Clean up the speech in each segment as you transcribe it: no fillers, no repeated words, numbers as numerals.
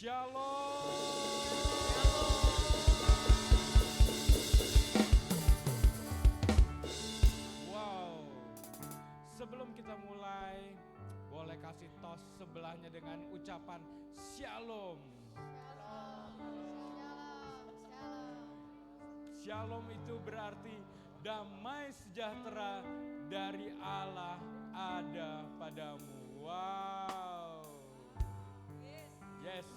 Wow, sebelum kita mulai, boleh kasih tos sebelahnya dengan ucapan Shalom. Shalom itu berarti damai sejahtera dari Allah ada padamu. Wow. Yes.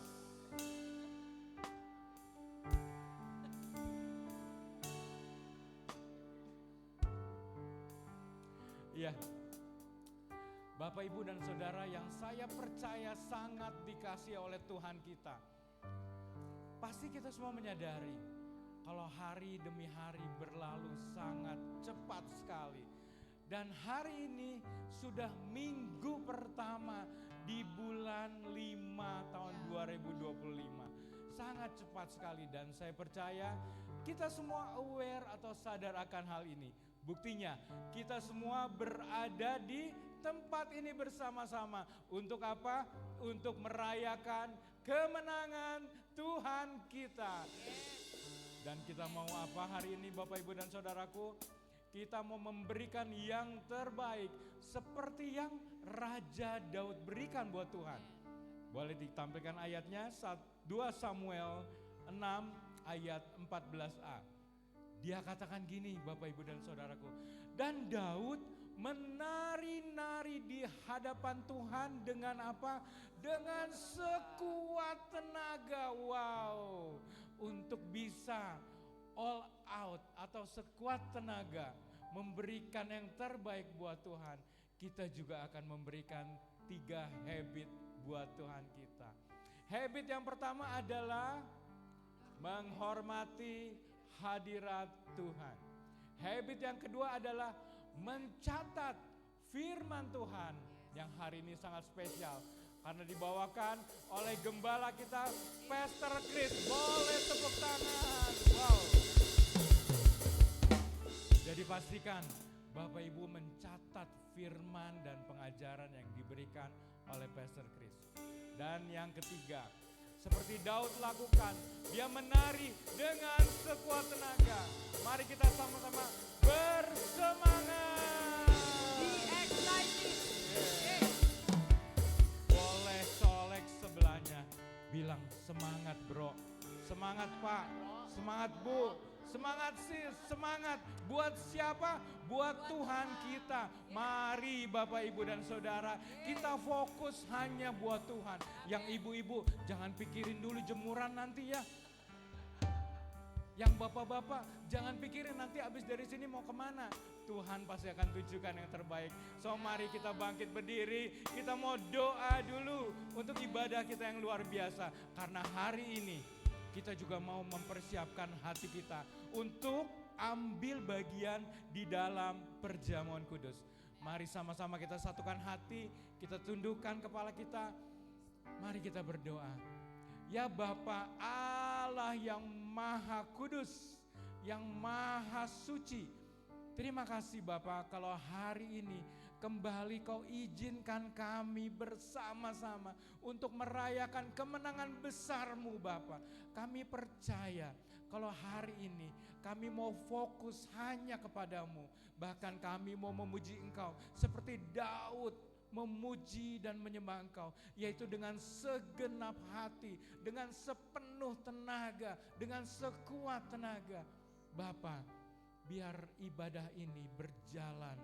Iya. Bapak, Ibu, dan Saudara yang saya percaya sangat dikasihi oleh Tuhan kita. Pasti kita semua menyadari kalau hari demi hari berlalu sangat cepat sekali. Dan hari ini sudah minggu pertama di bulan 5 tahun 2025. Sangat cepat sekali dan saya percaya kita semua aware atau sadar akan hal ini. Buktinya kita semua berada di tempat ini bersama-sama. Untuk apa? Untuk merayakan kemenangan Tuhan kita. Dan kita mau apa hari ini Bapak, Ibu, dan Saudaraku? Kita mau memberikan yang terbaik seperti yang Raja Daud berikan buat Tuhan. Boleh ditampilkan ayatnya 2 Samuel 6 ayat 14a. Dia katakan gini Bapak, Ibu, dan Saudaraku. Dan Daud menari-nari di hadapan Tuhan dengan apa? Dengan sekuat tenaga. Wow. Untuk bisa all out atau sekuat tenaga memberikan yang terbaik buat Tuhan. Kita juga akan memberikan 3 habit buat Tuhan kita. Habit yang pertama adalah menghormati hadirat Tuhan. Habit yang kedua adalah mencatat firman Tuhan yang hari ini sangat spesial karena dibawakan oleh gembala kita Pastor Chris. Boleh tepuk tangan. Wow. Jadi pastikan Bapak Ibu mencatat firman dan pengajaran yang diberikan oleh Pastor Chris. Dan yang ketiga, seperti Daud lakukan, dia menari dengan sekuat tenaga. Mari kita sama-sama bersemangat. Be excited. Yeah. Boleh colek sebelahnya, bilang semangat bro, semangat pak, semangat bu, semangat sis, semangat. Buat siapa? Buat Tuhan kita. Mari Bapak, Ibu, dan Saudara, kita fokus hanya buat Tuhan. Yang ibu-ibu jangan pikirin dulu jemuran nanti ya. Yang bapak-bapak jangan pikirin nanti habis dari sini mau kemana. Tuhan pasti akan tunjukkan yang terbaik. So mari kita bangkit berdiri, kita mau doa dulu untuk ibadah kita yang luar biasa. Karena hari ini kita juga mau mempersiapkan hati kita untuk ambil bagian di dalam perjamuan kudus. Mari sama-sama kita satukan hati, kita tundukkan kepala kita. Mari kita berdoa. Ya Bapa Allah yang Maha Kudus, yang Maha Suci. Terima kasih Bapa kalau hari ini kembali Kau izinkan kami bersama-sama untuk merayakan kemenangan besar-Mu Bapa. Kami percaya kalau hari ini kami mau fokus hanya kepadamu. Bahkan kami mau memuji Engkau seperti Daud memuji dan menyembah Engkau, yaitu dengan segenap hati, dengan sepenuh tenaga, dengan sekuat tenaga. Bapa, biar ibadah ini berjalan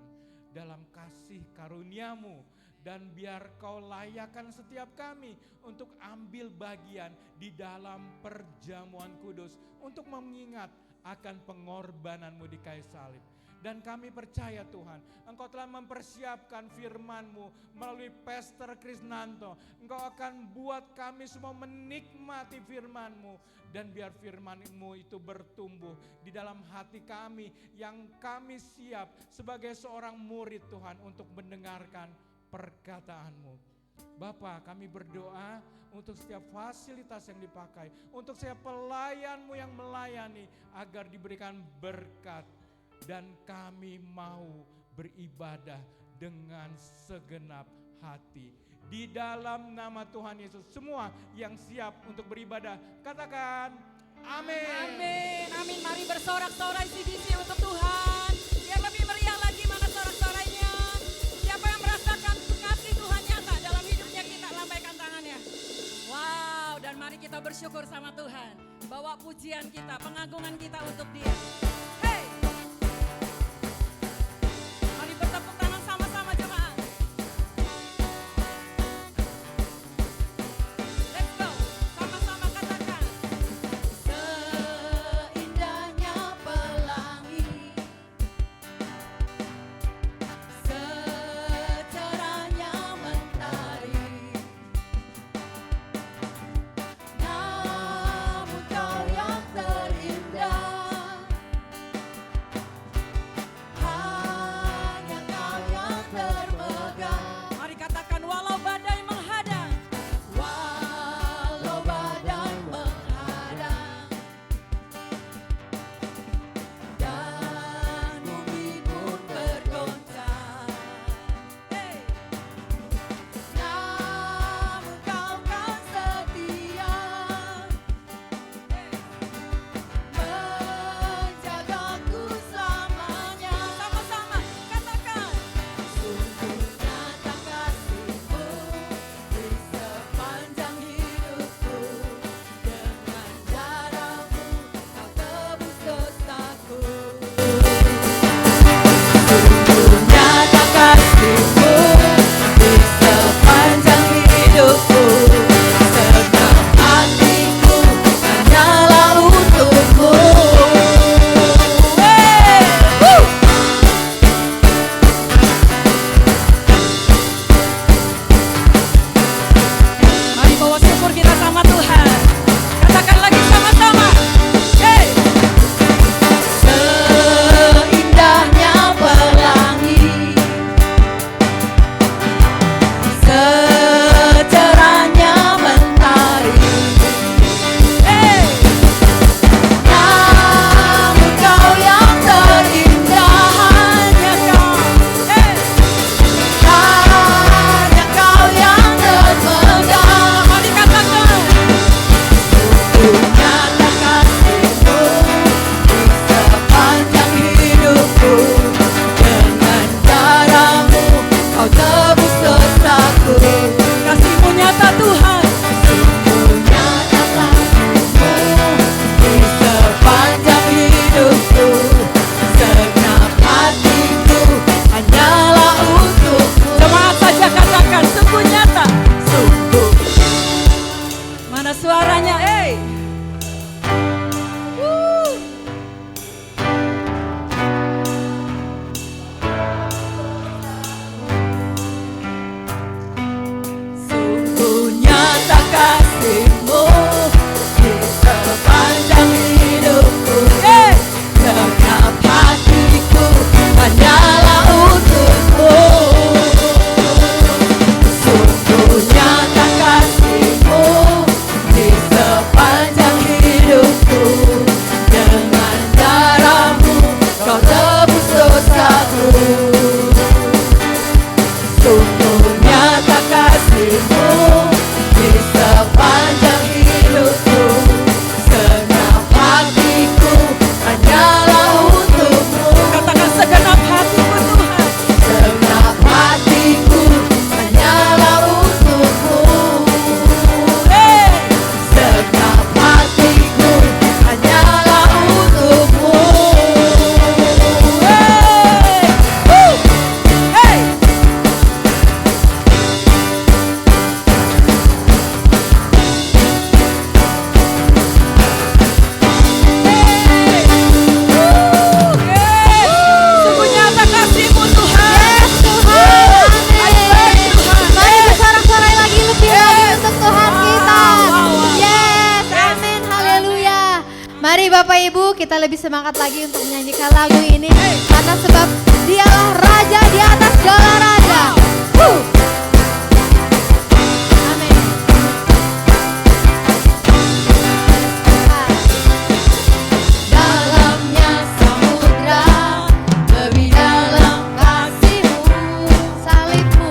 dalam kasih karunia-Mu dan biar Kau layakkan setiap kami untuk ambil bagian di dalam perjamuan kudus untuk mengingat akan pengorbanan-Mu di kayu salib. Dan kami percaya Tuhan, Engkau telah mempersiapkan firman-Mu melalui Pastor Krisnanto. Engkau akan buat kami semua menikmati firman-Mu. Dan biar firman-Mu itu bertumbuh di dalam hati kami yang kami siap sebagai seorang murid Tuhan untuk mendengarkan perkataan-Mu. Bapa, kami berdoa untuk setiap fasilitas yang dipakai, untuk setiap pelayan-Mu yang melayani agar diberikan berkat. Dan kami mau beribadah dengan segenap hati. Di dalam nama Tuhan Yesus, semua yang siap untuk beribadah, katakan amin. Amin, amin. Mari bersorak-sorai CBC untuk Tuhan. Yang lebih meriah lagi, mana sorak-sorainya? Siapa yang merasakan kasih Tuhan nyata dalam hidupnya, kita lambaikan tangannya. Wow, dan mari kita bersyukur sama Tuhan. Bawa pujian kita, pengagungan kita untuk Dia. Hey! Mari bertepuk tangan sama-sama jemaat. Let's go, sama-sama katakan. Seindahnya pelangi, secerahnya mentari, namun Kau yang terindah, hanya Kau yang termegah. Mari katakan, walau badai menghadang, walau badai menghadang, dan bumi pun bergoncang, hey. Namun Kau kan setia, hey. Menjagaku selamanya. Sama-sama katakan, sungguh nyata kasih-Mu di sepanjang hidupku. Dengan darah-Mu Kau tebus dosaku. Sungguh nyata kasih-Mu di sepanjang hidupku. Segenap hatiku hanyalah untuk-Mu. Mari bawa syukur kita sama Tuhan. Katakan lagi sama-sama. Hey! Seindahnya pelangi, secerahnya mentari, hey! Namun Kau yang terindah, hanya Kau, hey! Hanya Kau yang termegah. Mari katakan, sungguh nyata kasih-Mu di sepanjang hidupku. Dengan darah-Mu Kau tebus dosaku. Kasih-Mu nyata Tuhan. Sungguh nyata kasih-Mu di sepanjang hidupku. Segenap hatiku hanyalah untuk-Mu. Jemaat saja katakan, sungguh nyata. Sungguh. Mana suaranya, Woo. Sungguh nyata kasih-Mu di sepanjang hidupku. Segenap hatiku hanyalah untuk-Mu. Sungguh nyata kasih-Mu di sepanjang hidupku. Dengan darah-Mu Kau tebus dosaku. Sungguh nyata kasih-Mu di sepanjang hidupku. Segenap hatiku hanyalah untuk-Mu. Katakan, segenap hatiku Tuhan. Segenap hatiku hanyalah untuk-Mu. Hey! Segenap hatiku hanyalah untuk-Mu. Hey! Woo! Hey! Sungguh nyata kasih-Mu Tuhan. Tuhan, Amin. mari bersorak-sorai lagi lebih lagi untuk Tuhan kita. Yes, amin, haleluya. Mari Bapak Ibu, kita lebih semangat lagi untuk menyanyikan lagu ini. Karena sebab Dialah Raja di atas segala raja. Amin. Dalamnya samudra, lebih dalam kasih-Mu, salib-Mu,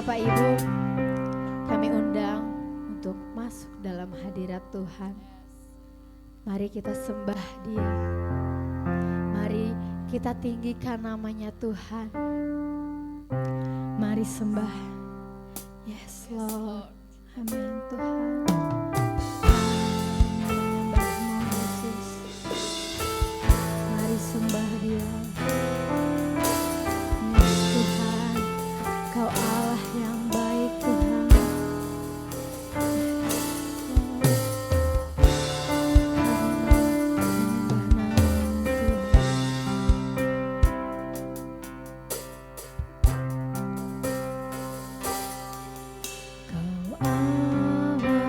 Bapak Ibu, kami undang untuk masuk dalam hadirat Tuhan. Mari kita sembah Dia. Mari kita tinggikan namanya Tuhan. Mari sembah. Yes Lord. Amin Tuhan. Menyembahmu Yesus. Mari sembah Dia. Yes Tuhan, Kau Allah yang baik Tuhan. Kau Allah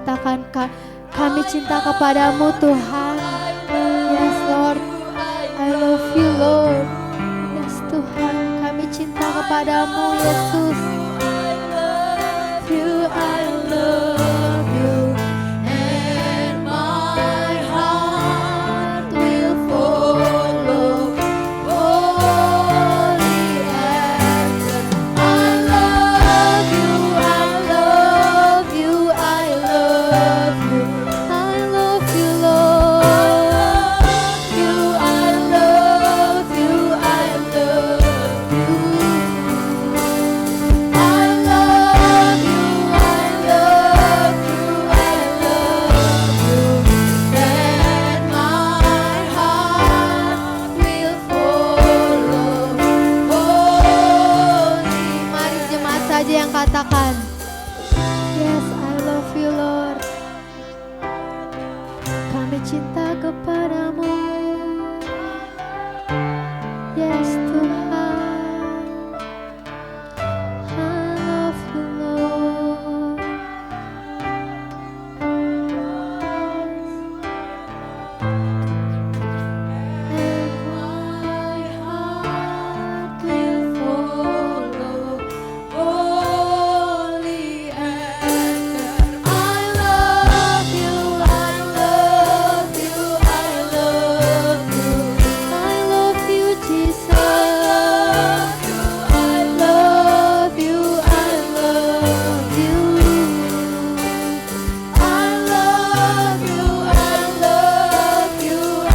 katakan kami cinta kepadamu Tuhan. Yes Lord, I love you Lord. Yes Tuhan, kami cinta kepadamu Yesus. I love you, and my heart will follow. Holy answer. I love you, I love you, I love you, I love you, Lord. I love you, I love you. I love you, I love you, I love you. And my heart will follow. Holy. Mari jemaat saja yang katakan, yes, I love you Lord. Kami cinta kepadamu. Yes Tuhan, I love you Lord. And my heart will follow. Holy answer. I love you, I love you, I love you. I love you, Jesus. I love you, I love you. I love you, I love you, I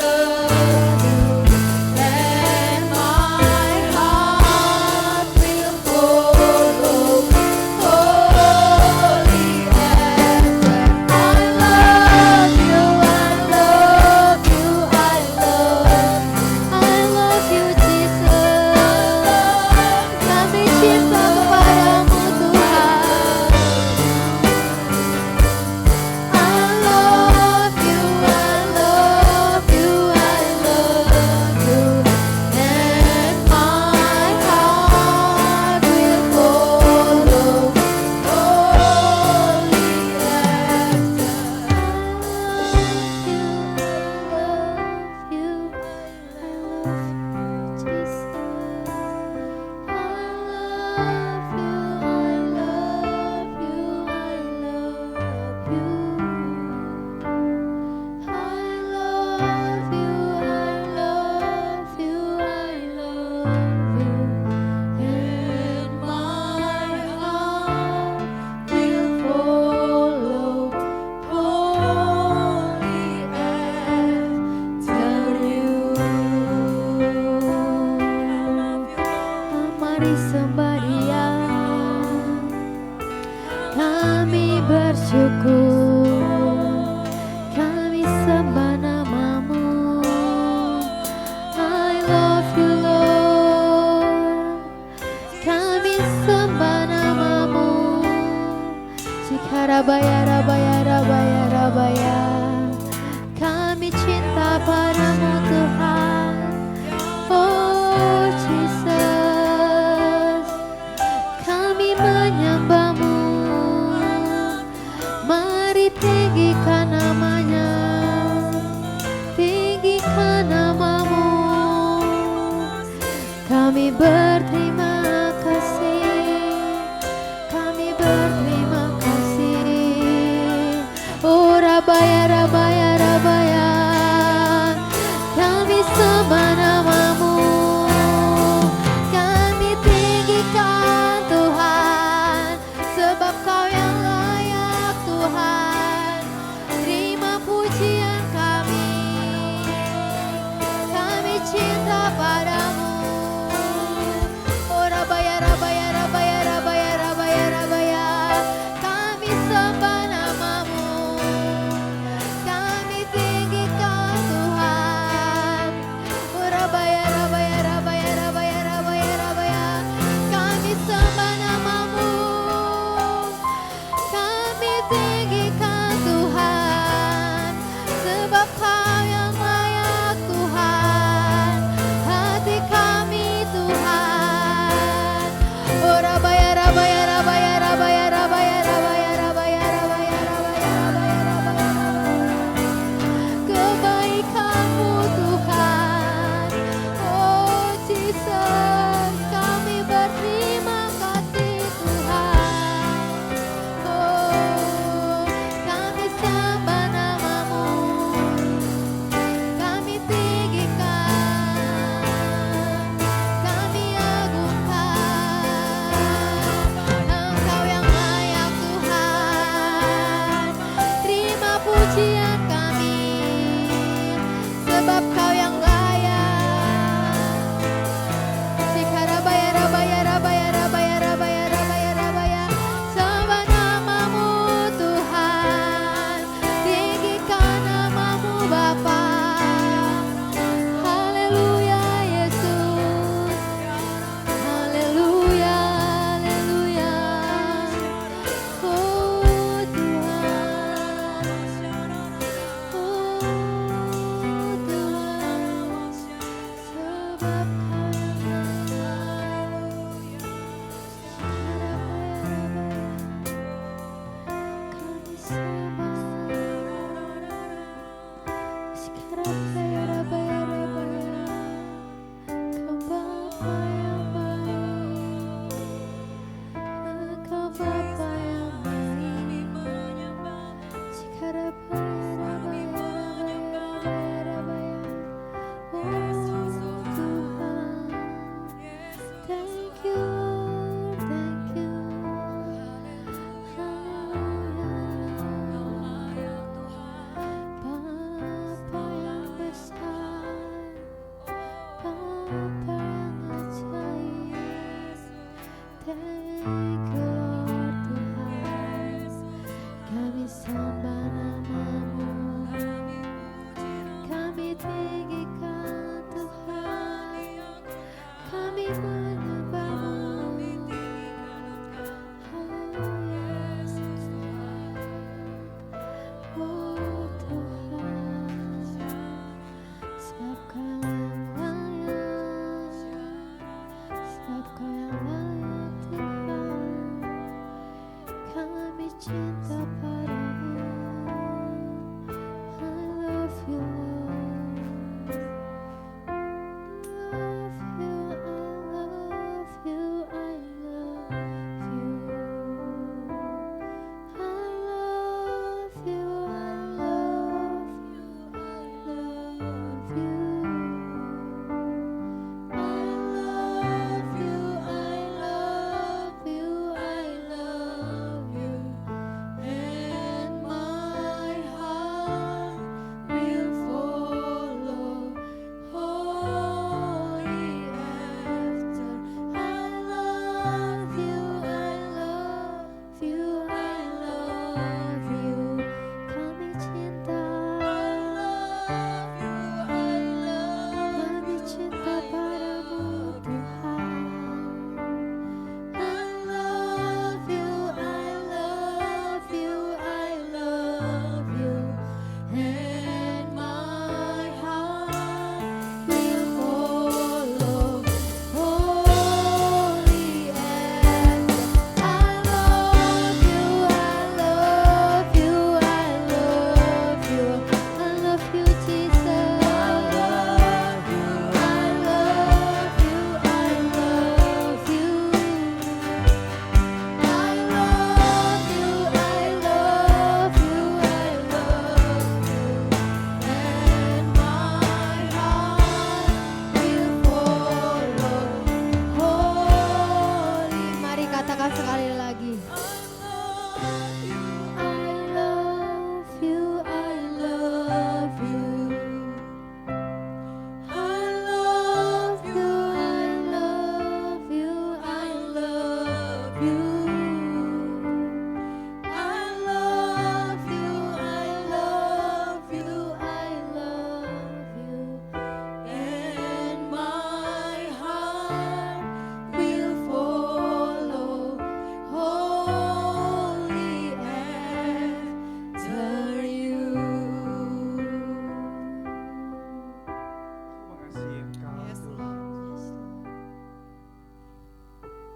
love you. And my heart will follow. Holy answer. I love you, I love you, I love you, Jesus. Kami cinta kepadamu Tuhan. I love you, I love you, I love you. And my heart will follow. Holy answer. I love you, I love you, Jesus. I love you, I love you, I love you. I love you, I love you, I love you. And my heart will follow. Holy answer you. Mari sembah Dia. Kami bersyukur, kami sembah nama-Mu. I love you Lord. Kami sembah nama-Mu. Jika rabaya, rabaya, rabaya, rabaya. Kami cinta padamu Tuhan. Oh Jesus, kami menyembah-Mu. Mari tinggikan namanya, tinggikan nama-Mu. Kami berterima kasih, kami berterima kasih. Oh rabaya, rabaya, rabaya. Kami sembah nama-Mu, kami tinggikan Tuhan, sebab Kau yang layak Tuhan. Terima pujian kami cinta padamu. Oh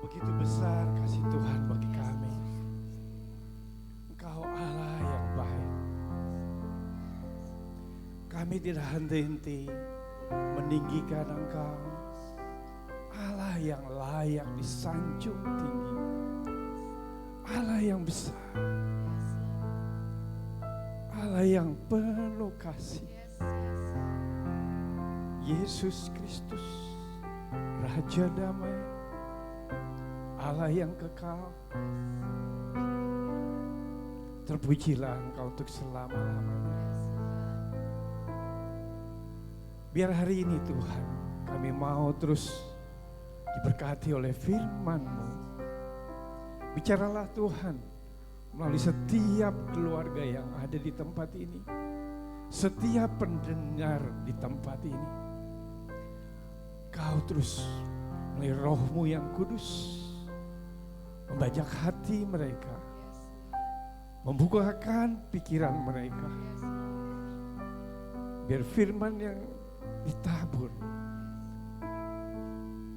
Begitu besar kasih Tuhan bagi kami. Engkau Allah yang baik. Kami tidak henti-henti meninggikan Engkau. Allah yang layak disanjung tinggi. Allah yang besar. Allah yang penuh kasih. Yesus Kristus, Raja damai, Allah yang kekal. Terpujilah Engkau untuk selama-lamanya. Biar hari ini Tuhan, kami mau terus diberkati oleh firman-Mu. Bicaralah Tuhan melalui setiap keluarga yang ada di tempat ini. Setiap pendengar di tempat ini. Kau terus melalui Roh-Mu yang kudus membajak hati mereka, membukakan pikiran mereka, biar firman yang ditabur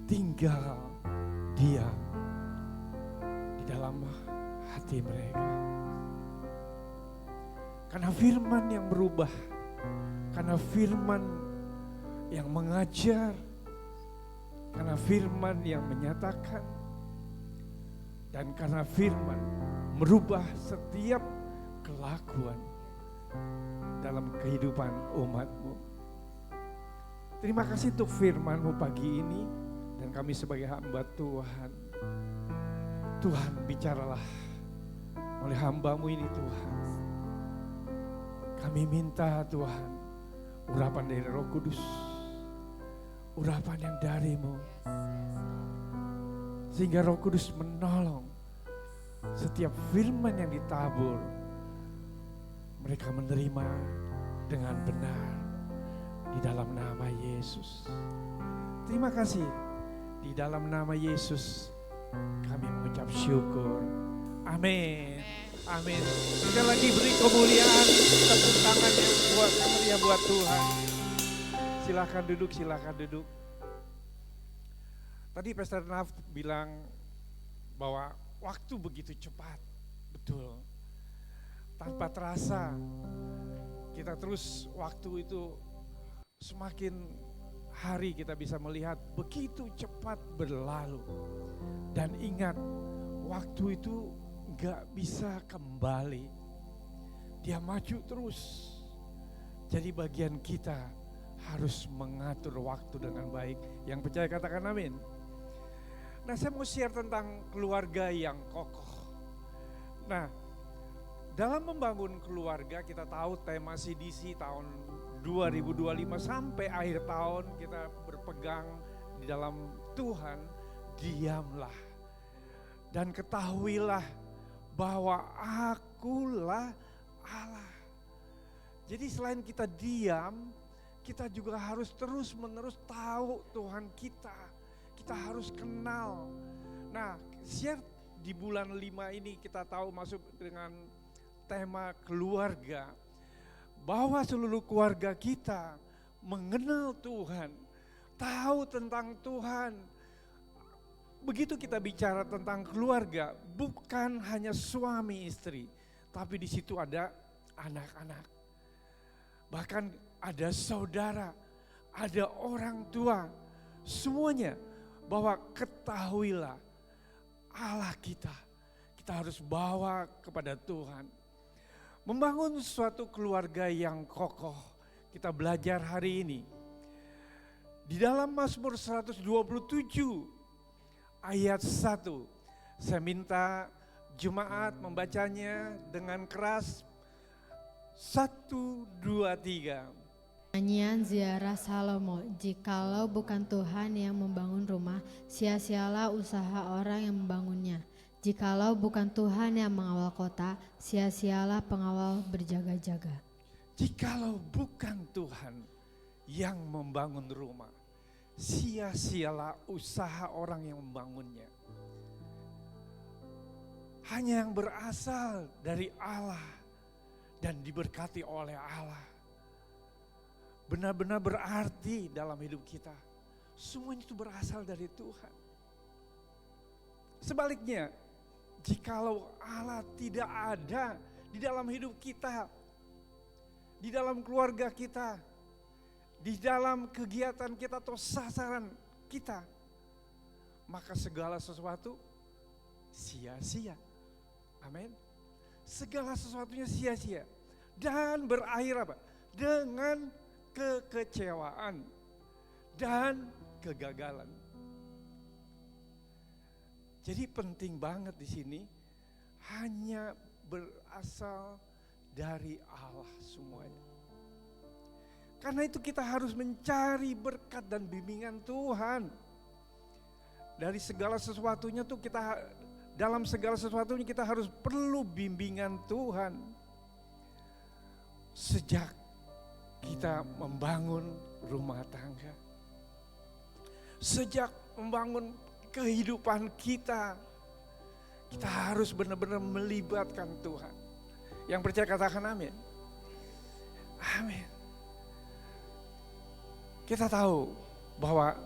tinggal diam di dalam hati mereka. Karena firman yang berubah, karena firman yang mengajar, karena firman yang menyatakan, dan karena firman merubah setiap kelakuan dalam kehidupan umat-Mu. Terima kasih untuk firman-Mu pagi ini, dan kami sebagai hamba Tuhan. Tuhan, bicaralah oleh hamba-Mu ini Tuhan. Kami minta Tuhan, urapan dari Roh Kudus, urapan yang dari-Mu, sehingga Roh Kudus menolong setiap firman yang ditabur, mereka menerima dengan benar di dalam nama Yesus. Terima kasih Di dalam nama Yesus kami mengucap syukur. Amin. Amin. Sekali lagi beri kemuliaan, tepuk tangan yang meriah buat Tuhan. Silakan duduk, silakan duduk. Tadi Pastor Naf bilang bahwa waktu begitu cepat. Betul. Tanpa terasa kita terus waktu itu semakin hari kita bisa melihat begitu cepat berlalu. Dan ingat, waktu itu gak bisa kembali. Dia maju terus. Jadi bagian kita harus mengatur waktu dengan baik. Yang percaya katakan amin. Nah, saya mau share tentang keluarga yang kokoh. Nah, dalam membangun keluarga kita tahu tema CDC tahun 2025 sampai akhir tahun kita berpegang di dalam Tuhan, diamlah dan ketahuilah bahwa akulah Allah. Jadi selain kita diam, kita juga harus terus menerus tahu Tuhan kita. Kita harus kenal. Nah, share di bulan 5 ini kita tahu masuk dengan tema keluarga. Bahwa seluruh keluarga kita mengenal Tuhan, tahu tentang Tuhan. Begitu kita bicara tentang keluarga, bukan hanya suami istri, tapi di situ ada anak-anak. Bahkan ada saudara, ada orang tua, semuanya bahwa ketahuilah Allah kita harus bawa kepada Tuhan. Membangun suatu keluarga yang kokoh, kita belajar hari ini. Di dalam Mazmur 127 ayat 1, saya minta jemaat membacanya dengan keras. 1, 2, 3. Nyanyian ziarah Salomo, jikalau bukan Tuhan yang membangun rumah, sia-sialah usaha orang yang membangunnya. Jikalau bukan Tuhan yang mengawal kota, sia-sialah pengawal berjaga-jaga. Jikalau bukan Tuhan yang membangun rumah, sia-sialah usaha orang yang membangunnya. Hanya yang berasal dari Allah dan diberkati oleh Allah benar-benar berarti dalam hidup kita. Semuanya itu berasal dari Tuhan. Sebaliknya, jikalau Allah tidak ada di dalam hidup kita, di dalam keluarga kita, di dalam kegiatan kita atau sasaran kita, maka segala sesuatu sia-sia. Amin. Segala sesuatunya sia-sia dan berakhir apa? Dengan kekecewaan dan kegagalan. Jadi penting banget di sini hanya berasal dari Allah semuanya. Karena itu kita harus mencari berkat dan bimbingan Tuhan. Dari segala sesuatunya tuh dalam segala sesuatunya kita harus perlu bimbingan Tuhan. Sejak kita membangun rumah tangga, sejak membangun kehidupan kita harus benar-benar melibatkan Tuhan. Yang percaya katakan amin. Amin. Kita tahu bahwa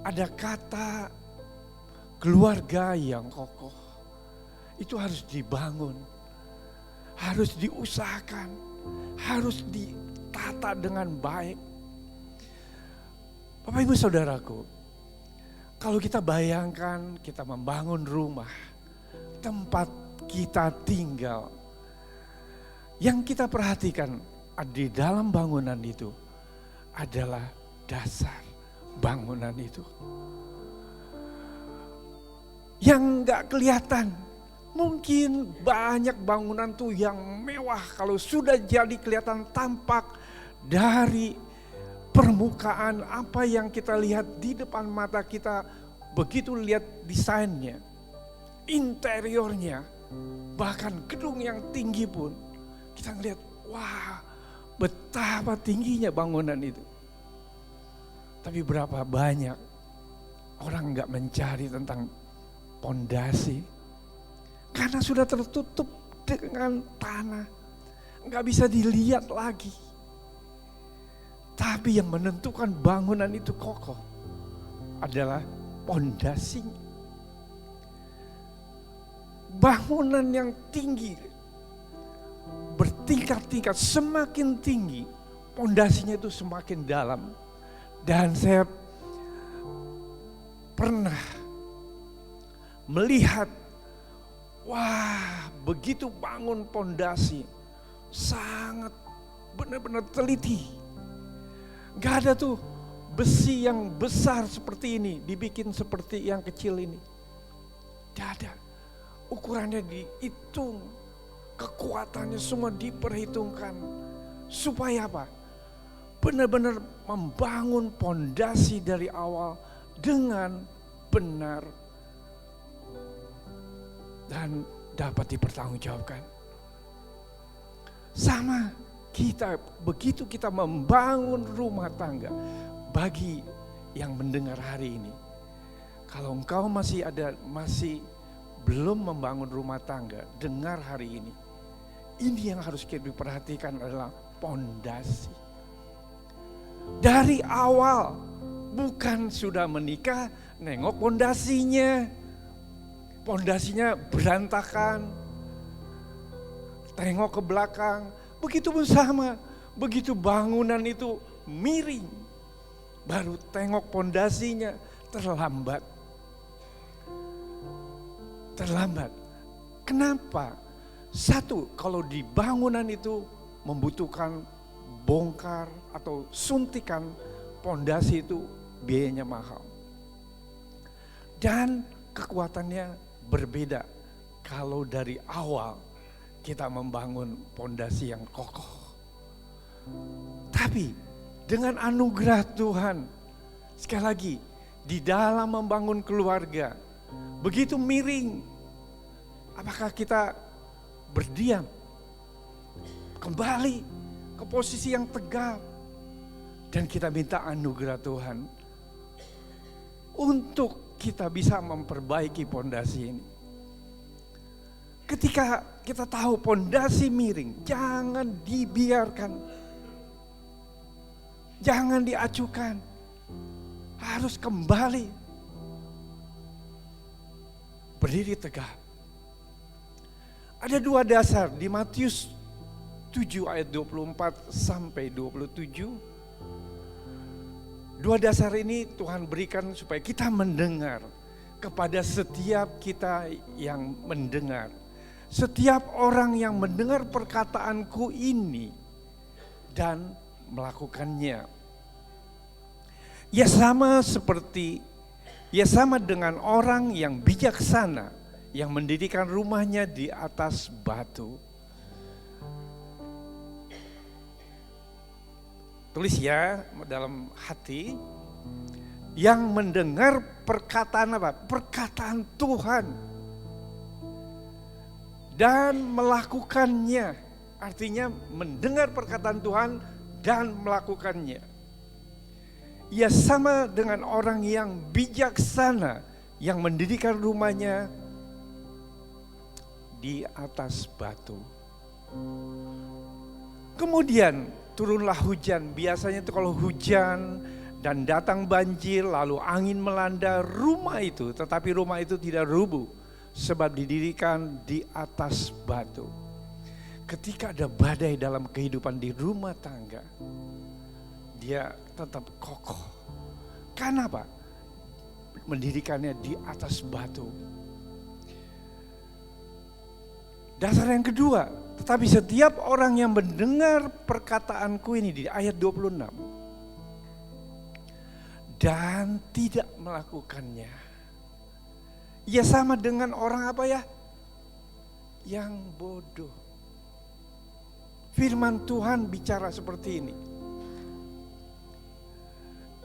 ada kata keluarga yang kokoh. Itu harus dibangun, harus diusahakan, harus ditata dengan baik. Bapak Ibu Saudaraku, kalau kita bayangkan kita membangun rumah, tempat kita tinggal, yang kita perhatikan di dalam bangunan itu adalah dasar bangunan itu. Yang gak kelihatan, mungkin banyak bangunan tuh yang mewah kalau sudah jadi kelihatan tampak dari permukaan apa yang kita lihat di depan mata kita, begitu lihat desainnya, interiornya, bahkan gedung yang tinggi pun kita ngelihat, wah betapa tingginya bangunan itu. Tapi berapa banyak orang nggak mencari tentang pondasi? Karena sudah tertutup dengan tanah, nggak bisa dilihat lagi. Tapi yang menentukan bangunan itu kokoh adalah pondasinya. Bangunan yang tinggi, bertingkat-tingkat, semakin tinggi, pondasinya itu semakin dalam. Dan saya pernah melihat, wah, begitu bangun pondasi, sangat benar-benar teliti. Gak ada tuh besi yang besar seperti ini dibikin seperti yang kecil ini. Gak ada. Ukurannya dihitung, kekuatannya semua diperhitungkan. Supaya apa? Benar-benar membangun pondasi dari awal dengan benar dan dapat dipertanggungjawabkan. Sama kita, begitu kita membangun rumah tangga, bagi yang mendengar hari ini, kalau engkau masih belum membangun rumah tangga, dengar hari ini. Ini yang harus kita perhatikan adalah pondasi. Dari awal, bukan sudah menikah, nengok pondasinya. Pondasinya berantakan, tengok ke belakang, begitu pun sama. Begitu bangunan itu miring, baru tengok pondasinya, terlambat. Kenapa? Satu, kalau di bangunan itu membutuhkan bongkar atau suntikan pondasi itu biayanya mahal. Dan kekuatannya berbeda kalau dari awal kita membangun pondasi yang kokoh. Tapi dengan anugerah Tuhan, sekali lagi, di dalam membangun keluarga, begitu miring, apakah kita berdiam? Kembali ke posisi yang tegap. Dan kita minta anugerah Tuhan untuk kita bisa memperbaiki pondasi ini. Ketika kita tahu pondasi miring, jangan dibiarkan. Jangan diacukan. Harus kembali. Berdiri tegak. Ada dua dasar di Matius 7 ayat 24 sampai 27. Dua dasar ini Tuhan berikan supaya kita mendengar kepada setiap kita yang mendengar. Setiap orang yang mendengar perkataanku ini dan melakukannya. Ya sama dengan orang yang bijaksana yang mendirikan rumahnya di atas batu. Tulis ya dalam hati, yang mendengar perkataan apa? Perkataan Tuhan dan melakukannya. Artinya mendengar perkataan Tuhan dan melakukannya. Ia sama dengan orang yang bijaksana yang mendirikan rumahnya di atas batu. Kemudian turunlah hujan. Biasanya itu kalau hujan dan datang banjir lalu angin melanda rumah itu, tetapi rumah itu tidak rubuh sebab didirikan di atas batu. Ketika ada badai dalam kehidupan di rumah tangga, dia tetap kokoh. Karena apa? Mendirikannya di atas batu. Dasar yang kedua, tetapi setiap orang yang mendengar perkataanku ini di ayat 26 dan tidak melakukannya, ia sama dengan orang apa ya? Yang bodoh. Firman Tuhan bicara seperti ini.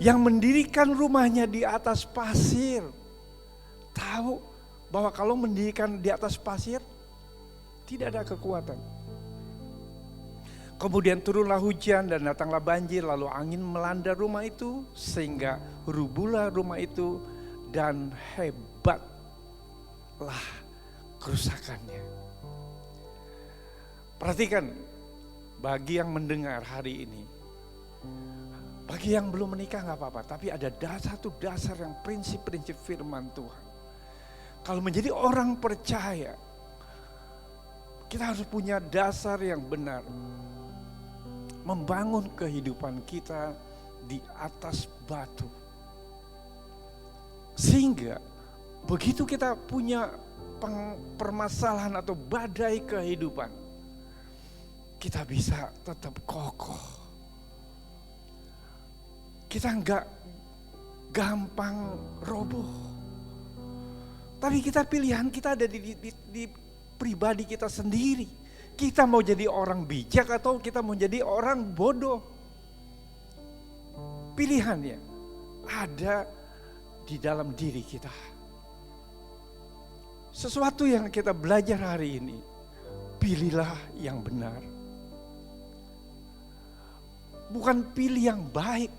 Yang mendirikan rumahnya di atas pasir, tahu bahwa kalau mendirikan di atas pasir tidak ada kekuatan. Kemudian turunlah hujan dan datanglah banjir, lalu angin melanda rumah itu sehingga rubuhlah rumah itu dan hebatlah kerusakannya. Perhatikan, bagi yang mendengar hari ini, bagi yang belum menikah gak apa-apa, tapi ada satu dasar yang prinsip-prinsip firman Tuhan. Kalau menjadi orang percaya, kita harus punya dasar yang benar. Membangun kehidupan kita di atas batu. Sehingga begitu kita punya permasalahan atau badai kehidupan, kita bisa tetap kokoh. Kita enggak gampang roboh. Tapi kita pilihan kita ada di pribadi kita sendiri. Kita mau jadi orang bijak atau kita mau jadi orang bodoh. Pilihannya ada di dalam diri kita. Sesuatu yang kita belajar hari ini, pilihlah yang benar. Bukan pilih yang baik,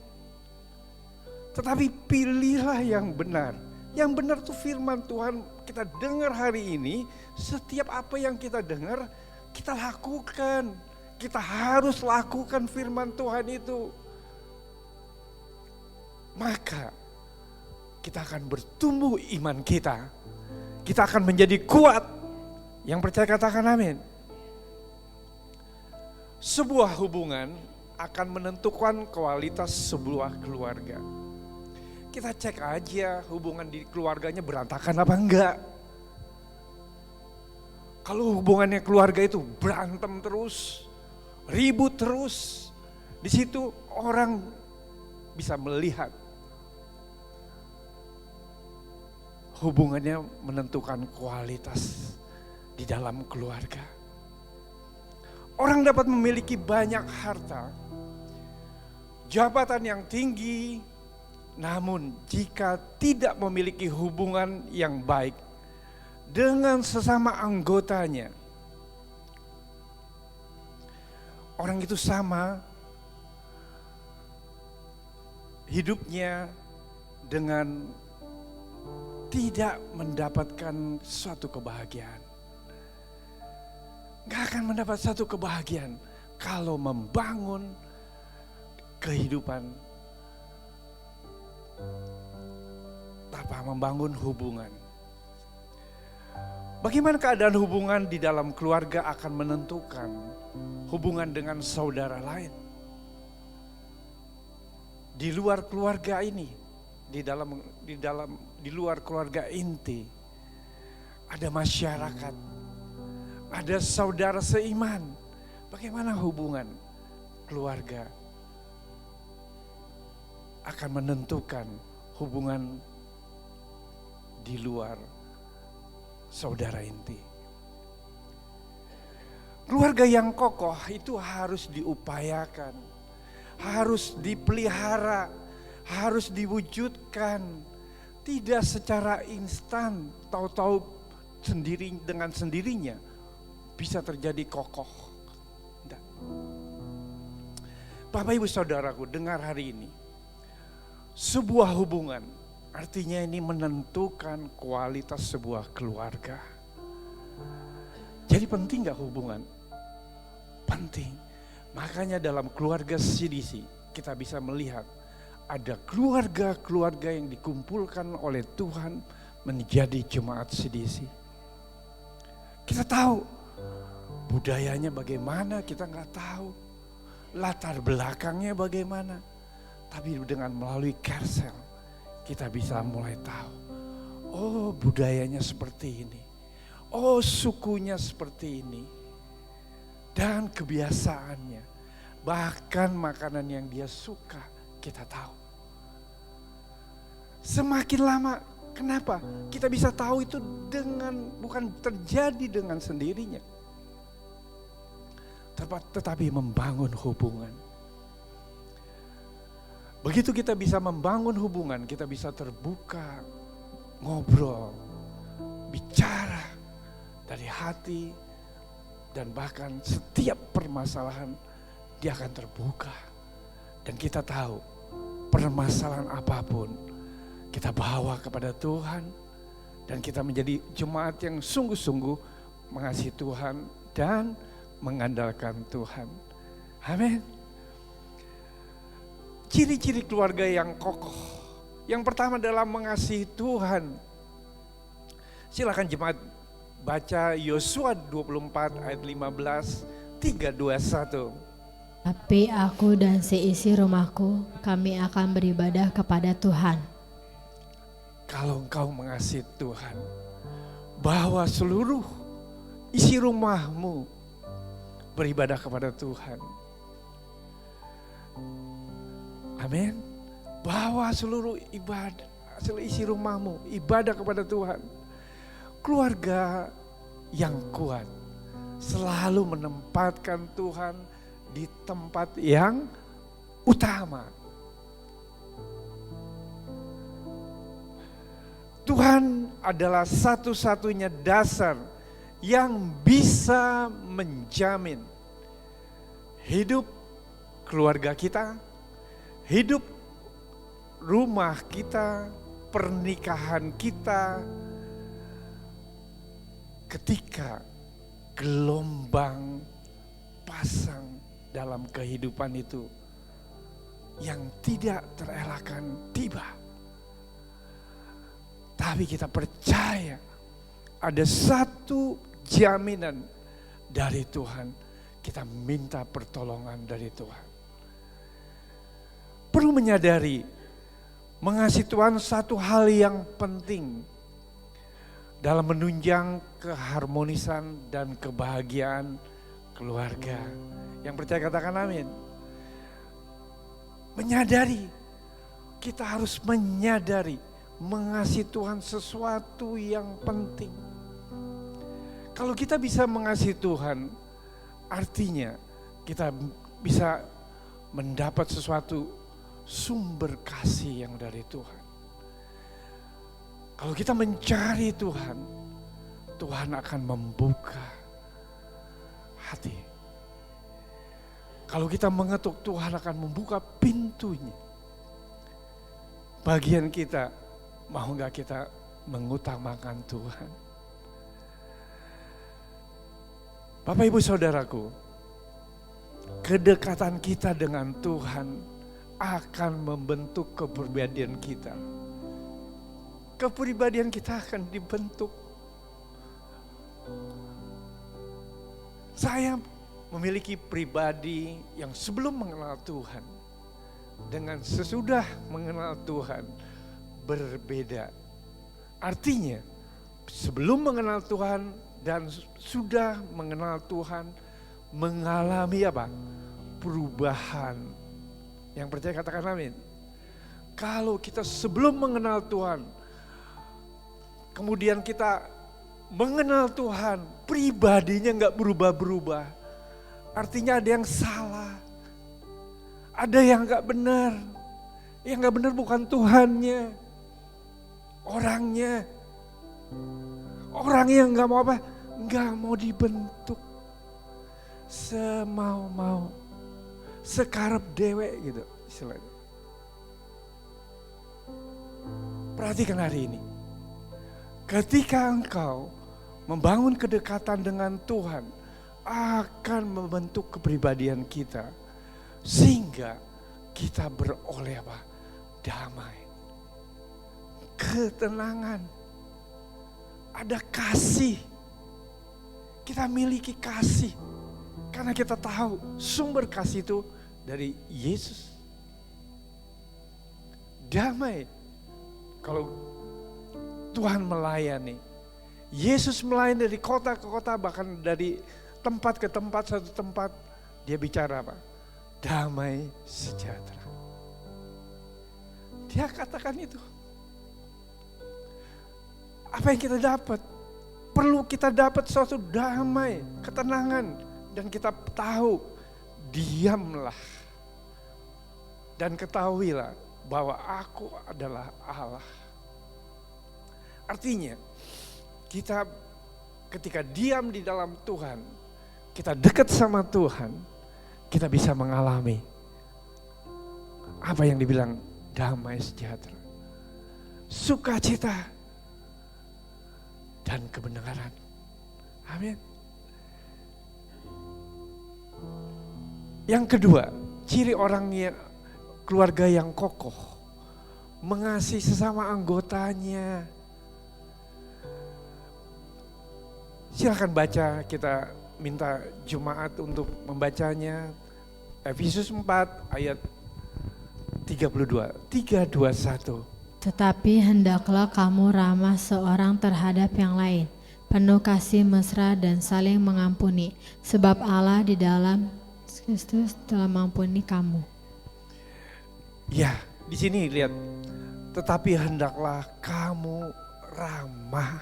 tetapi pilihlah yang benar. Yang benar tuh firman Tuhan kita dengar hari ini, setiap apa yang kita dengar, kita lakukan. Kita harus lakukan firman Tuhan itu. Maka kita akan bertumbuh iman kita. Kita akan menjadi kuat. Yang percaya katakan amin. Sebuah hubungan akan menentukan kualitas sebuah keluarga. Kita cek aja hubungan di keluarganya berantakan apa enggak. Kalau hubungannya keluarga itu berantem terus, ribut terus, di situ orang bisa melihat hubungannya menentukan kualitas di dalam keluarga. Orang dapat memiliki banyak harta, jabatan yang tinggi, namun jika tidak memiliki hubungan yang baik dengan sesama anggotanya, orang itu sama hidupnya dengan tidak mendapatkan suatu kebahagiaan. Gak akan mendapat satu kebahagiaan kalau membangun kehidupan tanpa membangun hubungan. Bagaimana keadaan hubungan di dalam keluarga akan menentukan hubungan dengan saudara lain. Di luar keluarga ini, di luar keluarga inti, ada masyarakat, ada saudara seiman. Bagaimana hubungan keluarga akan menentukan hubungan di luar saudara inti. Keluarga yang kokoh itu harus diupayakan, harus dipelihara, harus diwujudkan. Tidak secara instan, tahu-tahu sendiri dengan sendirinya bisa terjadi kokoh. Tidak. Bapak Ibu Saudaraku, dengar hari ini. Sebuah hubungan, artinya ini menentukan kualitas sebuah keluarga. Jadi penting gak hubungan? Penting. Makanya dalam keluarga CDC kita bisa melihat ada keluarga-keluarga yang dikumpulkan oleh Tuhan menjadi jemaat CDC. Kita tahu budayanya bagaimana, kita nggak tahu latar belakangnya bagaimana, tapi dengan melalui Kersel kita bisa mulai tahu. Oh, budayanya seperti ini, oh sukunya seperti ini, dan kebiasaannya, bahkan makanan yang dia suka kita tahu. Semakin lama, kenapa? Kita bisa tahu itu bukan terjadi dengan sendirinya. Tetapi membangun hubungan. Begitu kita bisa membangun hubungan, kita bisa terbuka, ngobrol, bicara dari hati, dan bahkan setiap permasalahan dia akan terbuka. Dan kita tahu permasalahan apapun, kita bawa kepada Tuhan dan kita menjadi jemaat yang sungguh-sungguh mengasihi Tuhan dan mengandalkan Tuhan. Amin. Ciri-ciri keluarga yang kokoh. Yang pertama adalah mengasihi Tuhan. Silakan jemaat baca Yosua 24 ayat 15, 3, 2, 1. Tapi aku dan seisi rumahku, kami akan beribadah kepada Tuhan. Kalau engkau mengasihi Tuhan, bahwa seluruh isi rumahmu beribadah kepada Tuhan. Amin. Bahwa seluruh ibadah, seluruh isi rumahmu ibadah kepada Tuhan. Keluarga yang kuat selalu menempatkan Tuhan di tempat yang utama. Tuhan adalah satu-satunya dasar yang bisa menjamin hidup keluarga kita, hidup rumah kita, pernikahan kita, ketika gelombang pasang dalam kehidupan itu yang tidak terelakkan tiba. Tapi kita percaya ada satu jaminan dari Tuhan. Kita minta pertolongan dari Tuhan. Perlu menyadari mengasihi Tuhan satu hal yang penting dalam menunjang keharmonisan dan kebahagiaan keluarga. Yang percaya katakan amin. Menyadari, kita harus menyadari mengasihi Tuhan sesuatu yang penting. Kalau kita bisa mengasihi Tuhan, artinya kita bisa mendapat sesuatu sumber kasih yang dari Tuhan. Kalau kita mencari Tuhan, Tuhan akan membuka hati. Kalau kita mengetuk, Tuhan akan membuka pintunya. Bagian kita, mau gak kita mengutamakan Tuhan? Bapak Ibu Saudaraku, kedekatan kita dengan Tuhan akan membentuk kepribadian kita. Kepribadian kita akan dibentuk. Saya memiliki pribadi yang sebelum mengenal Tuhan dengan sesudah mengenal Tuhan berbeda. Artinya sebelum mengenal Tuhan dan sudah mengenal Tuhan mengalami apa? Perubahan. Yang percaya katakan amin. Kalau kita sebelum mengenal Tuhan, kemudian kita mengenal Tuhan, pribadinya enggak berubah-berubah. Artinya ada yang salah. Ada yang enggak benar. Yang enggak benar bukan Tuhannya. Orangnya. Orang yang enggak mau apa? Enggak mau dibentuk. Semau-mau. Sekarep dewek gitu istilahnya. Perhatikan hari ini. Ketika engkau membangun kedekatan dengan Tuhan, akan membentuk kepribadian kita. Sehingga kita beroleh apa? Damai. Ketenangan. Ada kasih. Kita miliki kasih. Karena kita tahu sumber kasih itu dari Yesus. Damai. Kalau Tuhan melayani. Yesus melayani dari kota ke kota, bahkan dari tempat ke tempat, satu tempat. Dia bicara apa? Damai sejahtera. Dia katakan itu. Apa yang kita dapat? Perlu kita dapat suatu damai, ketenangan. Dan kita tahu, diamlah. Dan ketahuilah bahwa aku adalah Allah. Artinya, kita ketika diam di dalam Tuhan, kita dekat sama Tuhan, kita bisa mengalami apa yang dibilang damai sejahtera. sukacita, dan kebenaran. Amin. Yang kedua, ciri orang keluarga yang kokoh, mengasihi sesama anggotanya. Silakan baca, kita minta jemaat untuk membacanya. Efesus 4 ayat 32, 321. Tetapi hendaklah kamu ramah seorang terhadap yang lain, penuh kasih mesra dan saling mengampuni, sebab Allah di dalam Kristus telah mengampuni kamu. Ya, di sini lihat. Tetapi hendaklah kamu ramah.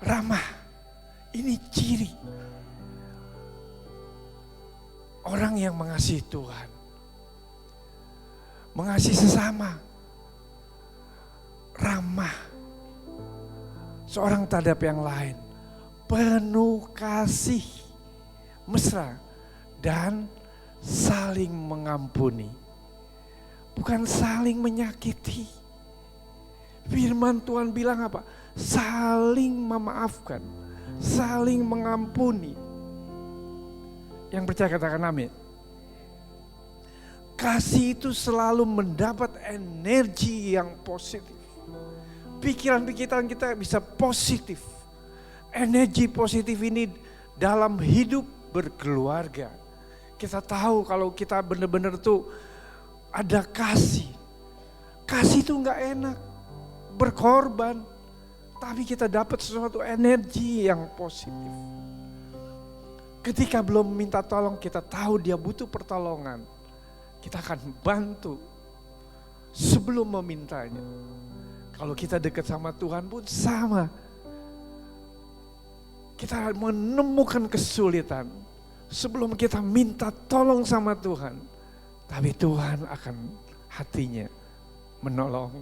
Ramah, ini ciri orang yang mengasihi Tuhan. Mengasihi sesama. Ramah. Seorang terhadap yang lain. Penuh kasih, mesra, dan saling mengampuni. Bukan saling menyakiti. Firman Tuhan bilang apa? Saling memaafkan, saling mengampuni. Yang percaya katakan amin. Kasih itu selalu mendapat energi yang positif. Pikiran-pikiran kita bisa positif. Energi positif ini dalam hidup berkeluarga. Kita tahu kalau kita benar-benar tuh ada kasih. Kasih itu enggak enak. Berkorban. Tapi kita dapat sesuatu energi yang positif. Ketika belum minta tolong, kita tahu dia butuh pertolongan. Kita akan bantu sebelum memintanya. Kalau kita dekat sama Tuhan pun sama. Kita menemukan kesulitan sebelum kita minta tolong sama Tuhan. Tapi Tuhan akan hatinya menolong.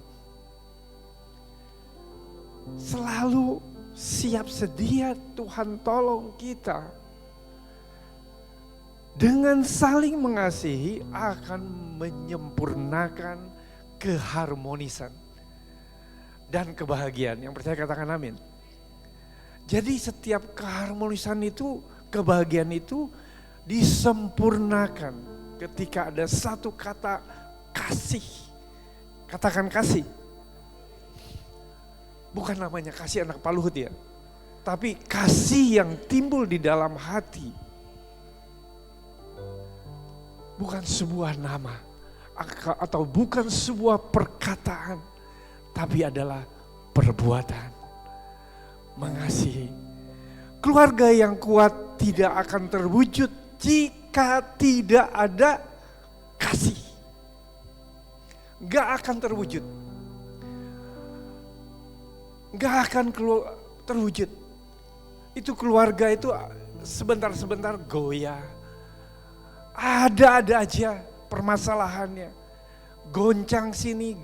Selalu siap sedia Tuhan tolong kita. Dengan saling mengasihi akan menyempurnakan keharmonisan dan kebahagiaan. Yang percaya katakan amin. Jadi setiap keharmonisan itu, kebahagiaan itu disempurnakan ketika ada satu kata kasih. Katakan kasih. Bukan namanya kasih anak Pak Luhut ya. Tapi kasih yang timbul di dalam hati. Bukan sebuah nama atau bukan sebuah perkataan, tapi adalah perbuatan. Mengasihi. Keluarga yang kuat tidak akan terwujud jika tidak ada kasih. Gak akan terwujud. Gak akan terwujud. Itu keluarga itu sebentar-sebentar goyah. Ada aja permasalahannya. Goncang sini,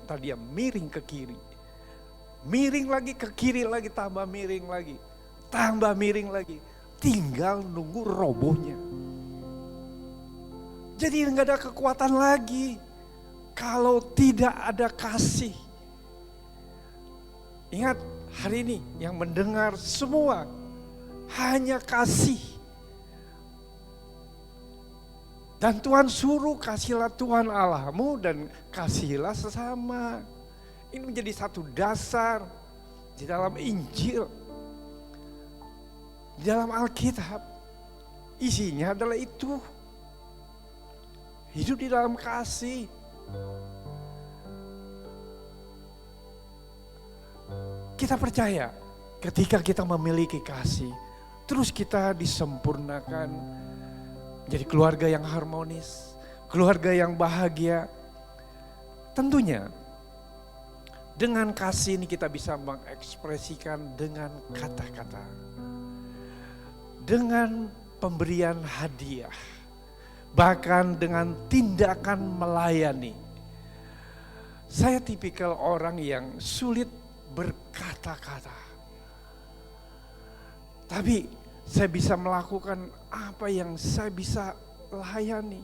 ntar dia miring ke kiri. Miring lagi ke kiri lagi, tambah miring lagi. Tambah miring lagi. Tinggal nunggu robohnya. Jadi nggak ada kekuatan lagi. Kalau tidak ada kasih. Ingat hari ini yang mendengar semua hanya kasih. Dan Tuhan suruh kasihlah Tuhan Allahmu dan kasihilah sesama. Ini menjadi satu dasar di dalam Injil. Di dalam Alkitab. Isinya adalah itu. Hidup di dalam kasih. Kita percaya ketika kita memiliki kasih, terus kita disempurnakan jadi keluarga yang harmonis, keluarga yang bahagia. Tentunya dengan kasih ini kita bisa mengekspresikan dengan kata-kata. Dengan pemberian hadiah. Bahkan dengan tindakan melayani. Saya tipikal orang yang sulit berkata-kata. Tapi saya bisa melakukan apa yang saya bisa layani.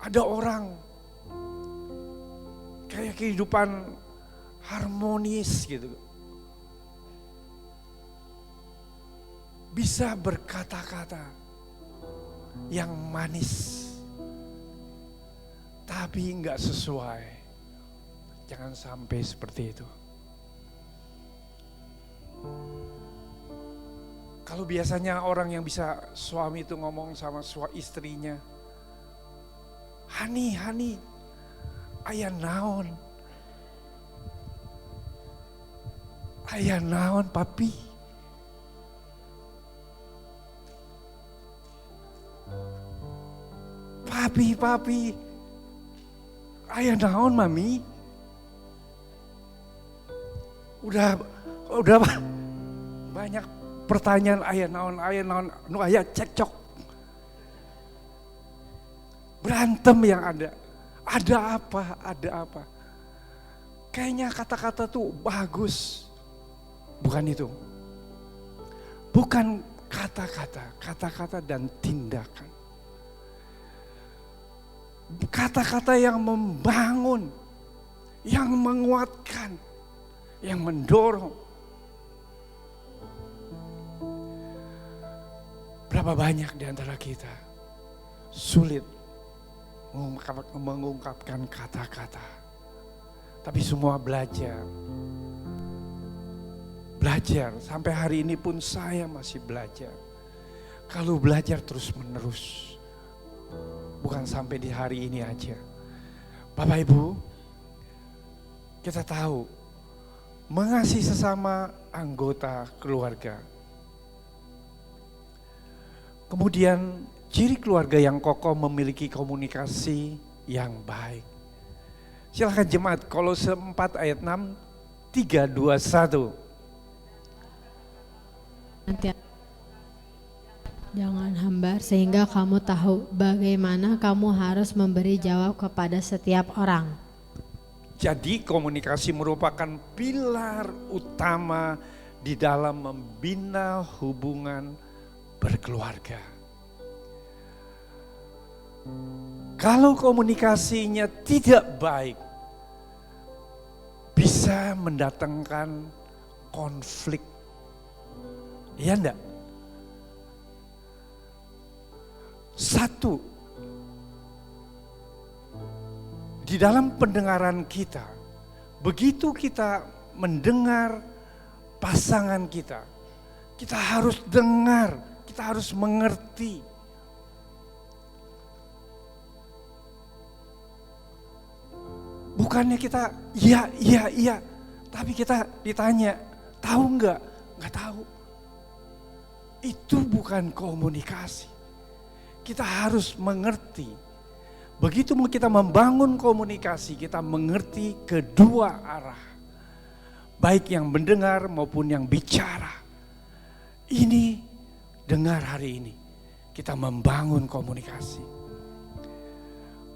Ada orang punya kehidupan harmonis gitu. Bisa berkata-kata yang manis, tapi enggak sesuai. Jangan sampai seperti itu. Kalau biasanya orang yang bisa suami itu ngomong sama istrinya, "Hani, hani, aya naon? Aya naon, papi?" "Papi, papi, aya naon, mami?" Udah banyak pertanyaan, aya naon, nu aya cekcok. Berantem yang ada. Ada apa? Kayaknya kata-kata tuh bagus. Bukan itu. Bukan kata-kata dan tindakan. Kata-kata yang membangun, yang menguatkan, yang mendorong. Berapa banyak di antara kita sulit mengungkapkan kata-kata. Tapi semua belajar. Belajar, sampai hari ini pun saya masih belajar. Kalau belajar terus menerus. Bukan sampai di hari ini aja. Bapak Ibu, kita tahu mengasihi sesama anggota keluarga. Kemudian ciri keluarga yang kokoh memiliki komunikasi yang baik. Silakan jemaat, Kolose 4 ayat 6, 3, 2, 1. Jangan hambar sehingga kamu tahu bagaimana kamu harus memberi jawab kepada setiap orang. Jadi komunikasi merupakan pilar utama di dalam membina hubungan berkeluarga. Kalau komunikasinya tidak baik, bisa mendatangkan konflik. Iya enggak? Satu, di dalam pendengaran kita, begitu kita mendengar pasangan kita harus dengar, kita harus mengerti. Bukannya kita iya, tapi kita ditanya, tahu enggak? Enggak tahu. Itu bukan komunikasi. Kita harus mengerti. Begitu kita membangun komunikasi, kita mengerti kedua arah. Baik yang mendengar maupun yang bicara. Ini dengar hari ini. Kita membangun komunikasi.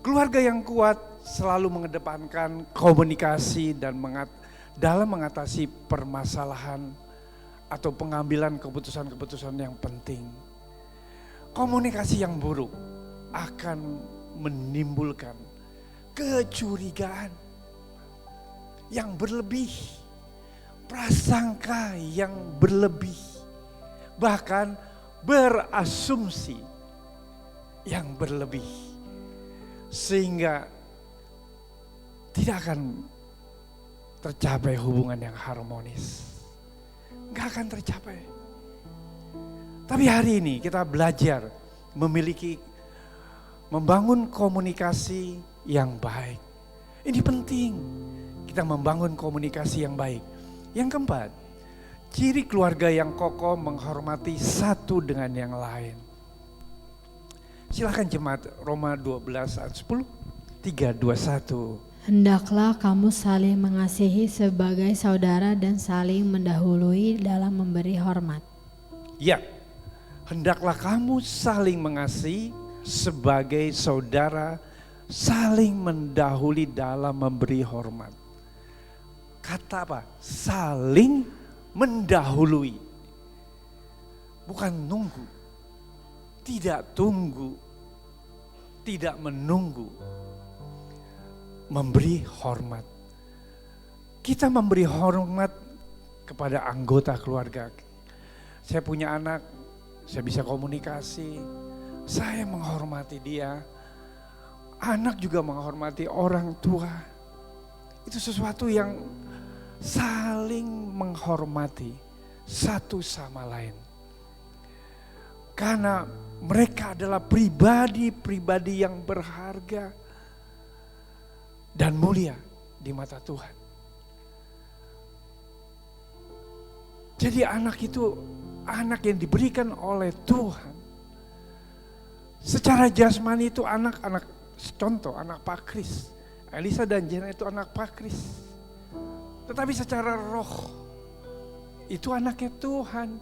Keluarga yang kuat selalu mengedepankan komunikasi dan dalam mengatasi permasalahan atau pengambilan keputusan-keputusan yang penting. Komunikasi yang buruk akan menimbulkan kecurigaan yang berlebih, prasangka yang berlebih, bahkan berasumsi yang berlebih, sehingga tidak akan tercapai hubungan yang harmonis. Gak akan tercapai. Tapi hari ini kita belajar membangun komunikasi yang baik. Ini penting, kita membangun komunikasi yang baik. Yang keempat, ciri keluarga yang kokoh menghormati satu dengan yang lain. Silakan jemaat, Roma 12 ayat 10, 3, 2, 1. Hendaklah kamu saling mengasihi sebagai saudara dan saling mendahului dalam memberi hormat. Ya, hendaklah kamu saling mengasihi sebagai saudara, saling mendahului dalam memberi hormat. Kata apa? Saling mendahului. Bukan nunggu. Tidak tunggu. Tidak menunggu. Memberi hormat. kita memberi hormat kepada anggota keluarga. Saya punya anak, saya bisa komunikasi, saya menghormati dia. Anak juga menghormati orang tua. Itu sesuatu yang saling menghormati satu sama lain. Karena mereka adalah pribadi-pribadi yang berharga dan mulia di mata Tuhan. Jadi anak itu anak yang diberikan oleh Tuhan. Secara jasmani itu anak-anak, contoh anak Pak Kris. Elisa dan Jena itu anak Pak Kris. Tetapi secara roh itu anaknya Tuhan.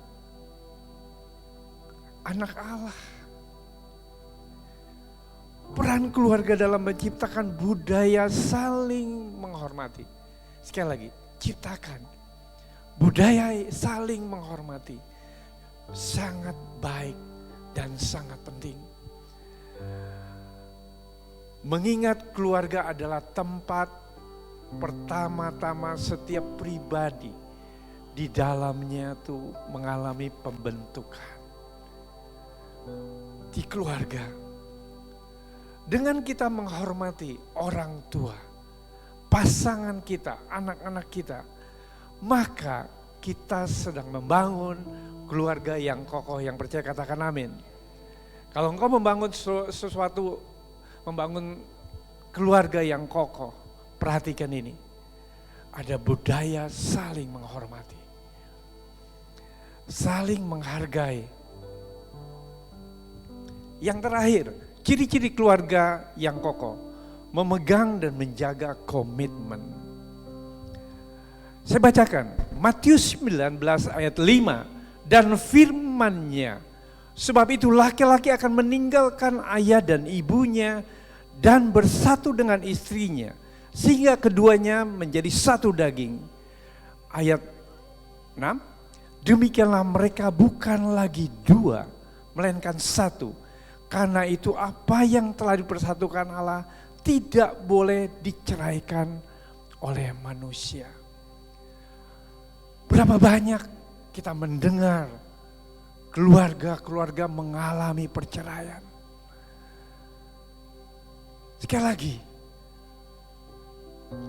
Anak Allah. Peran keluarga dalam menciptakan budaya saling menghormati. Sekali lagi, ciptakan budaya saling menghormati. Sangat baik dan sangat penting. Mengingat keluarga adalah tempat pertama-tama setiap pribadi di dalamnya tuh mengalami pembentukan. Di keluarga, dengan kita menghormati orang tua, pasangan kita, anak-anak kita, maka kita sedang membangun keluarga yang kokoh, yang percaya, katakan amin. Kalau engkau membangun sesuatu, membangun keluarga yang kokoh, perhatikan ini. Ada budaya saling menghormati. Saling menghargai. Yang terakhir, ciri-ciri keluarga yang kokoh, memegang dan menjaga komitmen. Saya bacakan, Matius 19 ayat 5, dan firman-Nya, sebab itu laki-laki akan meninggalkan ayah dan ibunya dan bersatu dengan istrinya, sehingga keduanya menjadi satu daging. Ayat 6, demikianlah mereka bukan lagi dua, melainkan satu. Karena itu apa yang telah dipersatukan Allah tidak boleh diceraikan oleh manusia. Berapa banyak kita mendengar keluarga-keluarga mengalami perceraian. Sekali lagi,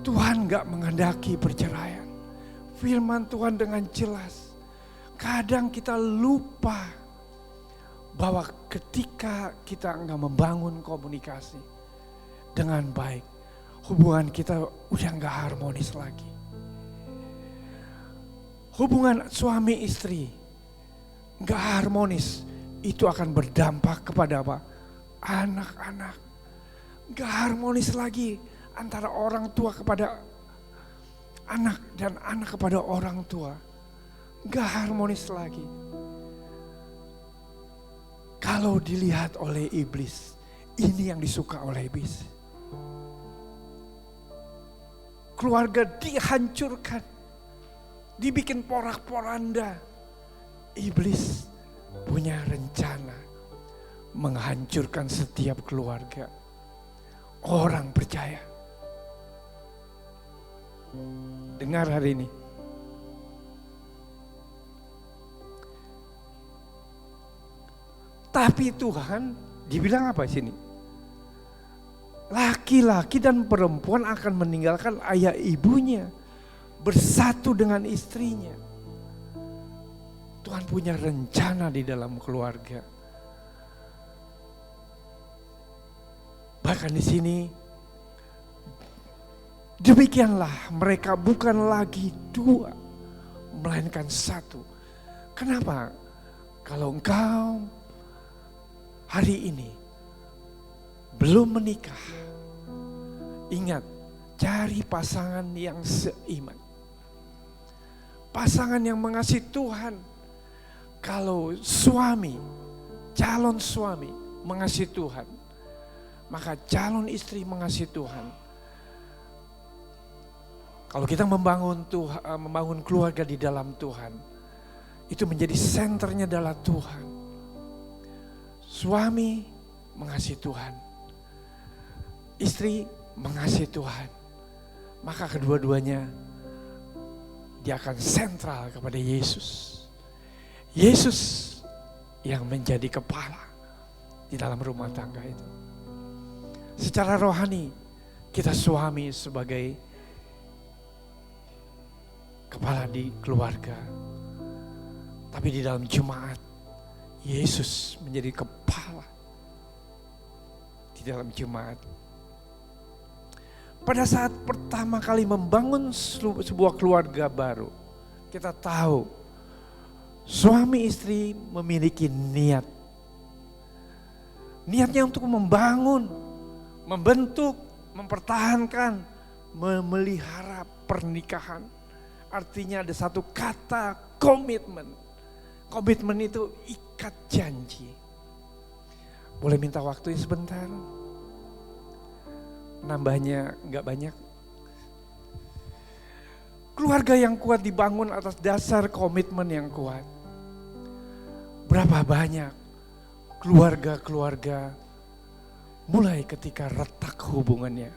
Tuhan gak menghendaki perceraian. Firman Tuhan dengan jelas. Kadang kita lupa bahwa ketika kita enggak membangun komunikasi dengan baik, hubungan kita udah enggak harmonis lagi. Hubungan suami istri enggak harmonis, itu akan berdampak kepada apa? Anak-anak. Enggak harmonis lagi antara orang tua kepada anak dan anak kepada orang tua. Enggak harmonis lagi. Kalau dilihat oleh iblis, ini yang disuka oleh iblis. Keluarga dihancurkan. Dibikin porak-poranda. Iblis punya rencana menghancurkan setiap keluarga. Orang percaya. Dengar hari ini. Tapi Tuhan dibilang apa di sini? Laki-laki dan perempuan akan meninggalkan ayah ibunya, bersatu dengan istrinya. Tuhan punya rencana di dalam keluarga. Bahkan di sini, demikianlah mereka bukan lagi dua, melainkan satu. Kenapa? Kalau engkau hari ini belum menikah, ingat, cari pasangan yang seiman. Pasangan yang mengasihi Tuhan. Kalau suami, calon suami mengasihi Tuhan, maka calon istri mengasihi Tuhan. Kalau kita membangun keluarga di dalam Tuhan, itu menjadi senternya adalah Tuhan. Suami mengasihi Tuhan, istri mengasihi Tuhan, maka kedua-duanya dia akan sentral kepada Yesus. Yesus yang menjadi kepala di dalam rumah tangga itu. Secara rohani, kita suami sebagai kepala di keluarga. Tapi di dalam jemaat, Yesus menjadi kepala di dalam jemaat. Pada saat pertama kali membangun sebuah keluarga baru, kita tahu suami istri memiliki niat. Niatnya untuk membangun, membentuk, mempertahankan, memelihara pernikahan. Artinya ada satu kata komitmen. Komitmen itu ikat janji. Boleh minta waktunya sebentar? Nambahnya enggak banyak. Keluarga yang kuat dibangun atas dasar komitmen yang kuat. Berapa banyak keluarga-keluarga mulai ketika retak hubungannya,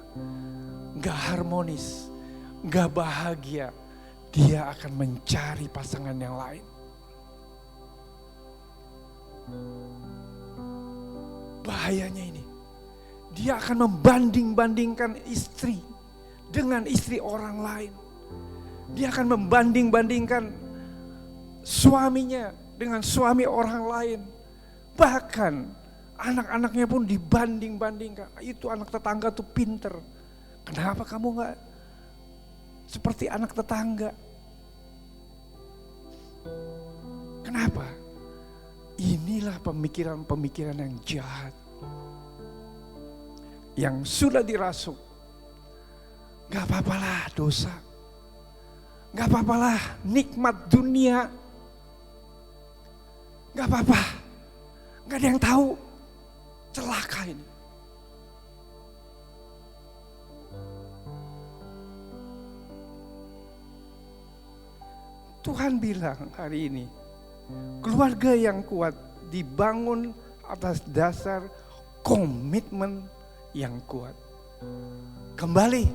enggak harmonis, enggak bahagia, dia akan mencari pasangan yang lain. Bahayanya ini, dia akan membanding-bandingkan istri dengan istri orang lain. Dia akan membanding-bandingkan suaminya dengan suami orang lain. Bahkan anak-anaknya pun dibanding-bandingkan. Itu anak tetangga tuh pinter. Kenapa kamu gak seperti anak tetangga? Kenapa? Inilah pemikiran-pemikiran yang jahat. Yang sudah dirasuk. Gak apa-apalah dosa. Gak apa-apalah nikmat dunia. Gak apa-apa. Gak ada yang tahu. Celaka ini. Tuhan bilang hari ini, keluarga yang kuat dibangun atas dasar komitmen yang kuat. Kembali,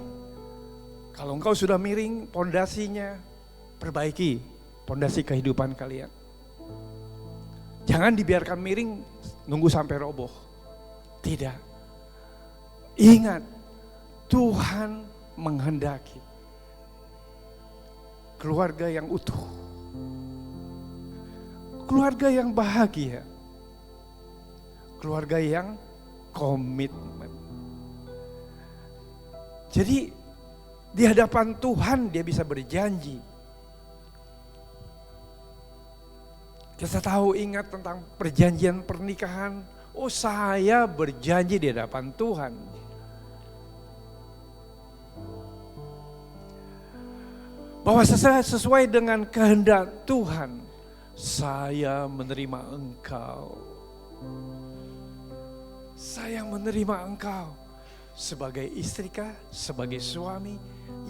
kalau engkau sudah miring, pondasinya perbaiki, pondasi kehidupan kalian. Jangan dibiarkan miring, nunggu sampai roboh. Tidak. Ingat, Tuhan menghendaki keluarga yang utuh. Keluarga yang bahagia. Keluarga yang komitmen. Jadi di hadapan Tuhan dia bisa berjanji. Kita tahu ingat tentang perjanjian pernikahan. Oh, saya berjanji di hadapan Tuhan. Bahwa sesuai dengan kehendak Tuhan, saya menerima engkau. Saya menerima engkau sebagai istrikah, sebagai suami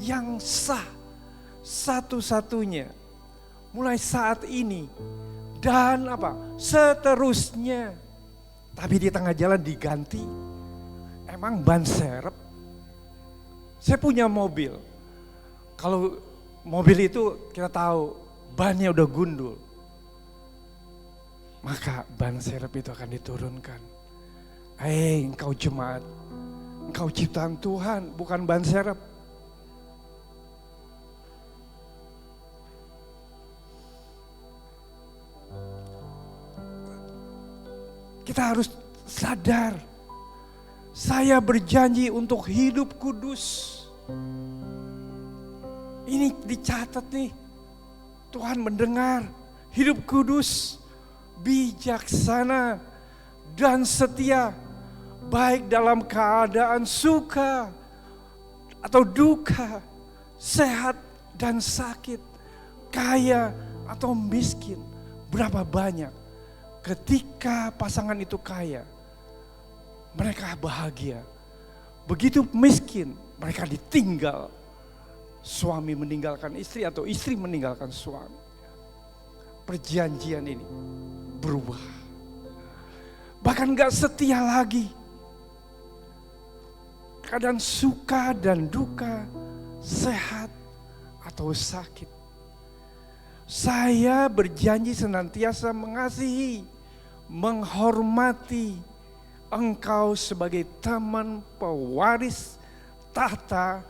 yang sah, satu-satunya. Mulai saat ini dan seterusnya. Tapi di tengah jalan diganti. Emang ban serep? Saya punya mobil. Kalau mobil itu kita tahu bannya udah gundul. Maka ban serep itu akan diturunkan. Engkau jemaat. Engkau ciptaan Tuhan, bukan ban serep. Kita harus sadar, saya berjanji untuk hidup kudus. Ini dicatat nih, Tuhan mendengar, hidup kudus, bijaksana, dan setia, baik dalam keadaan suka atau duka, sehat dan sakit, kaya atau miskin. Berapa banyak ketika pasangan itu kaya, mereka bahagia. Begitu miskin, mereka ditinggal. Suami meninggalkan istri atau istri meninggalkan suami. Perjanjian ini berubah. Bahkan gak setia lagi. Keadaan suka dan duka, sehat atau sakit. Saya berjanji senantiasa mengasihi, menghormati engkau sebagai teman pewaris tahta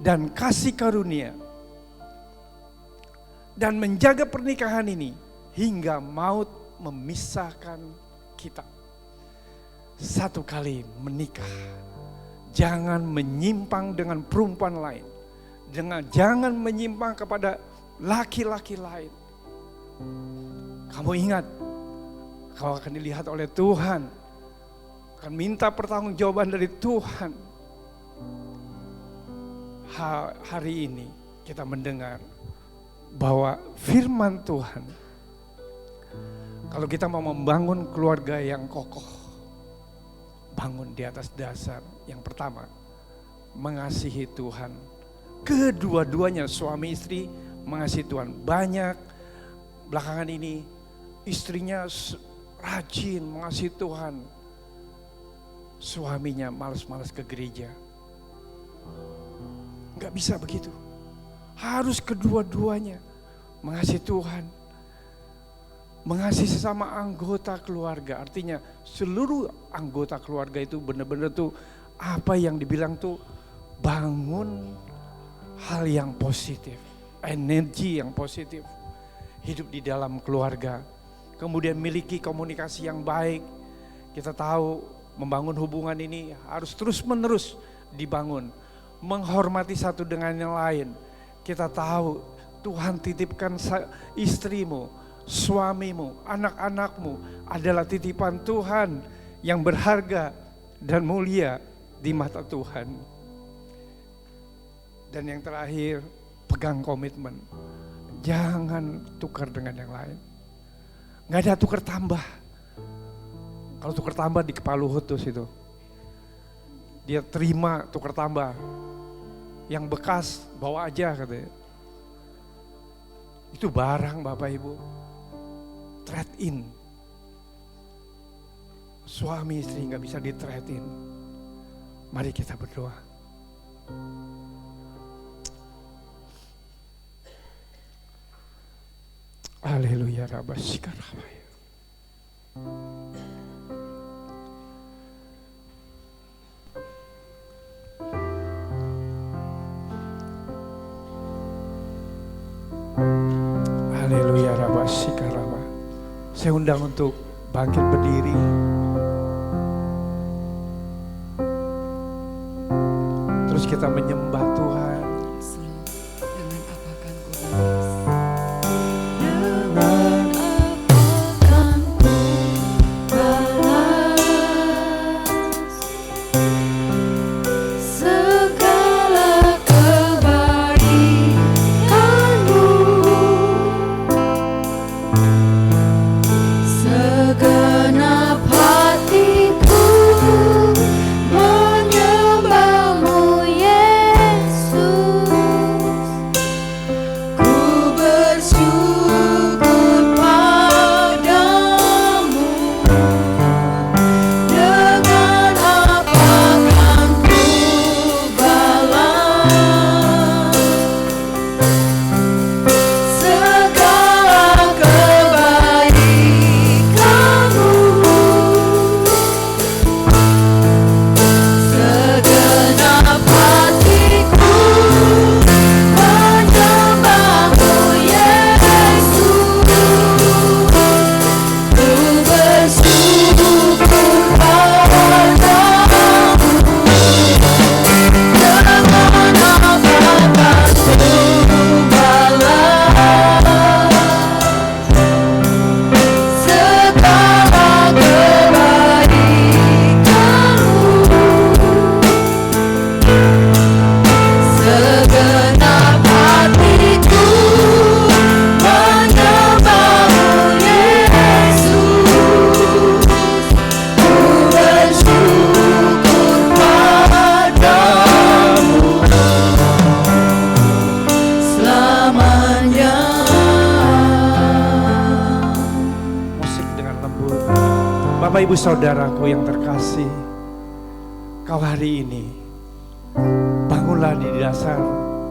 dan kasih karunia. Dan menjaga pernikahan ini hingga maut memisahkan kita. Satu kali menikah, jangan menyimpang dengan perempuan lain. Jangan menyimpang kepada laki-laki lain. Kamu ingat, kau akan dilihat oleh Tuhan, akan minta pertanggungjawaban dari Tuhan. Hari ini kita mendengar bahwa firman Tuhan, kalau kita mau membangun keluarga yang kokoh, bangun di atas dasar yang pertama, mengasihi Tuhan. Kedua-duanya, suami istri mengasihi Tuhan. Banyak belakangan ini istrinya rajin mengasihi Tuhan, suaminya malas-malas ke gereja. Enggak bisa begitu. Harus kedua-duanya mengasihi Tuhan, mengasihi sesama anggota keluarga. Artinya seluruh anggota keluarga itu benar-benar tuh apa yang dibilang tuh bangun hal yang positif, energi yang positif, hidup di dalam keluarga. Kemudian miliki komunikasi yang baik. Kita tahu membangun hubungan ini harus terus-menerus dibangun, menghormati satu dengan yang lain. Kita tahu Tuhan titipkan istrimu, suamimu, anak-anakmu adalah titipan Tuhan yang berharga dan mulia di mata Tuhan. Dan yang terakhir, pegang komitmen. Jangan tukar dengan yang lain. Gak ada tukar tambah. Kalau tukar tambah di kepala Luhut tuh situ. Dia terima tukar tambah. Yang bekas bawa aja katanya. Itu barang Bapak Ibu. Trade in. Suami istri gak bisa di trade in. Mari kita berdoa. Haleluya rabasikarabaya. Haleluya rabasikaraba. Saya undang untuk bangkit berdiri. Terus kita menyembah Tuhan. Dengan apakan ku balas. Bapak Ibu Saudaraku yang terkasih, kau hari ini bangunlah di dasar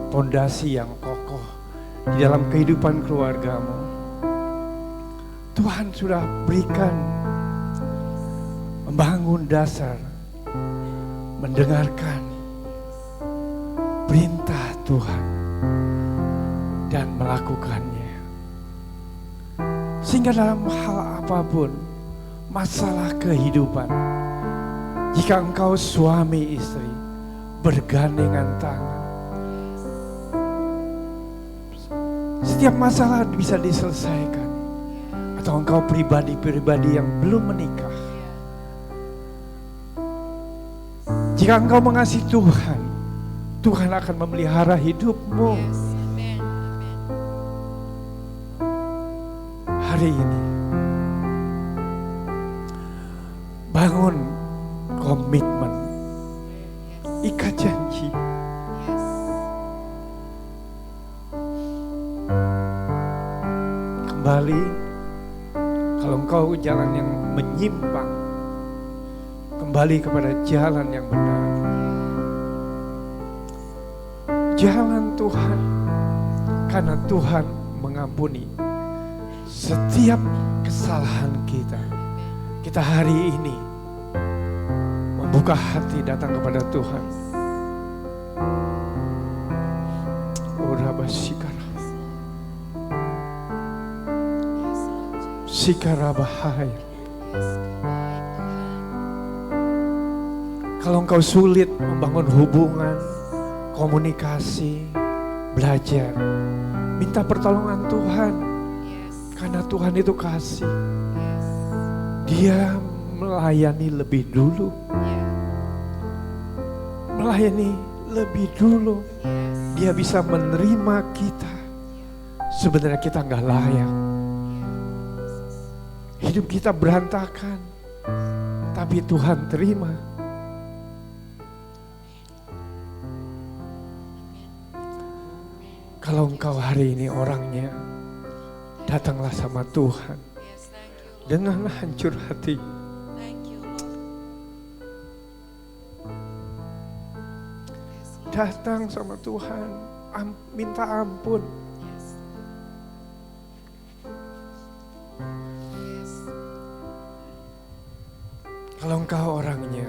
pondasi yang kokoh, di dalam kehidupan keluargamu. Tuhan sudah berikan membangun dasar, mendengarkan perintah Tuhan dan melakukannya. Sehingga dalam hal apapun, masalah kehidupan, jika engkau suami istri bergandengan tangan, setiap masalah bisa diselesaikan. Atau engkau pribadi-pribadi yang belum menikah, jika engkau mengasihi Tuhan, Tuhan akan memelihara hidupmu. Hari ini bangun komitmen, ikat janji. Kembali, kalau engkau jalan yang menyimpang, kembali kepada jalan yang benar. Jalan Tuhan, karena Tuhan mengampuni setiap kesalahan kita. Kita hari ini membuka hati datang kepada Tuhan. Sikara bahaya. Kalau engkau sulit membangun hubungan, komunikasi, belajar, minta pertolongan Tuhan. Karena Tuhan itu kasih. Dia melayani lebih dulu. Melayani lebih dulu. Dia bisa menerima kita. Sebenarnya kita nggak layak. Hidup kita berantakan. Tapi Tuhan terima. Kalau engkau hari ini orangnya, datanglah sama Tuhan dengan hancur hati. Datang sama Tuhan, minta ampun. Kalau engkau orangnya,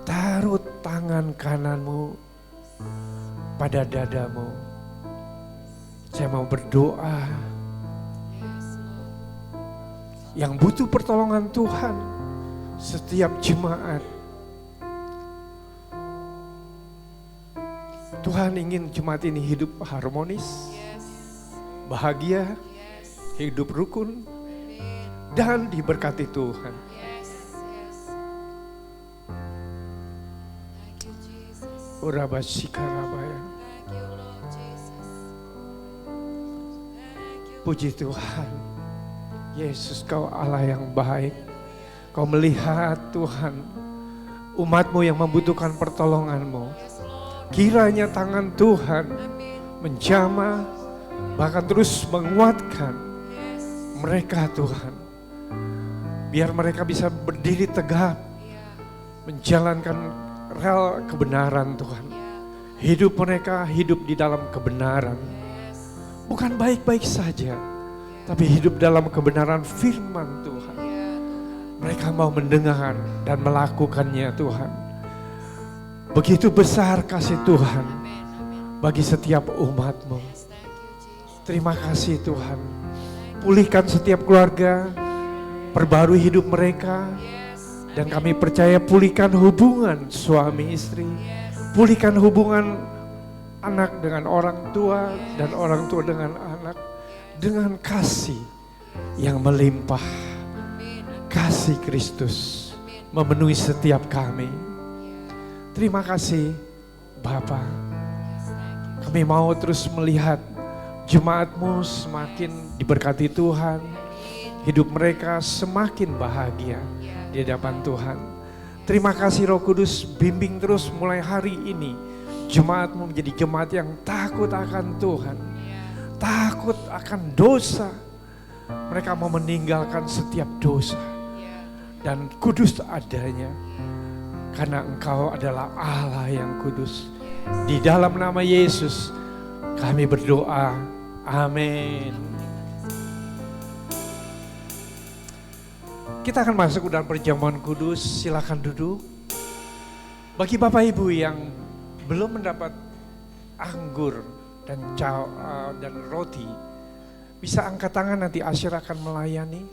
taruh tangan kananmu pada dadamu. Saya mau berdoa. Yang butuh pertolongan Tuhan, setiap jemaat. Tuhan ingin jemaat ini hidup harmonis, bahagia, hidup rukun, dan diberkati Tuhan. Urabasikarabaya. Puji Tuhan, Yesus, Kau Allah yang baik. Kau melihat Tuhan, umat-Mu yang membutuhkan pertolongan-Mu. Kiranya tangan Tuhan menjamah, bahkan terus menguatkan mereka Tuhan. Biar mereka bisa berdiri tegak, menjalankan rel kebenaran Tuhan. Hidup mereka hidup di dalam kebenaran. Bukan baik-baik saja, tapi hidup dalam kebenaran firman Tuhan. Mereka mau mendengar dan melakukannya Tuhan. Begitu besar kasih Tuhan bagi setiap umat-Mu. Terima kasih Tuhan. Pulihkan setiap keluarga, perbarui hidup mereka. Dan kami percaya pulihkan hubungan suami istri. Pulihkan hubungan anak dengan orang tua dan orang tua dengan anak. Dengan kasih yang melimpah. Kasih Kristus memenuhi setiap kami. Terima kasih Bapa. Kami mau terus melihat jemaat-Mu semakin diberkati Tuhan. Hidup mereka semakin bahagia di hadapan Tuhan. Terima kasih Roh Kudus, bimbing terus mulai hari ini. Jemaat-Mu menjadi jemaat yang takut akan Tuhan. Takut akan dosa. Mereka mau meninggalkan setiap dosa. Dan kudus adanya. Karena Engkau adalah Allah yang kudus. Di dalam nama Yesus Kami berdoa, amin. Kita akan masuk ke dalam perjamuan kudus, silakan duduk. Bagi Bapak Ibu yang belum mendapat anggur dan roti, bisa angkat tangan, nanti Asyir akan melayani.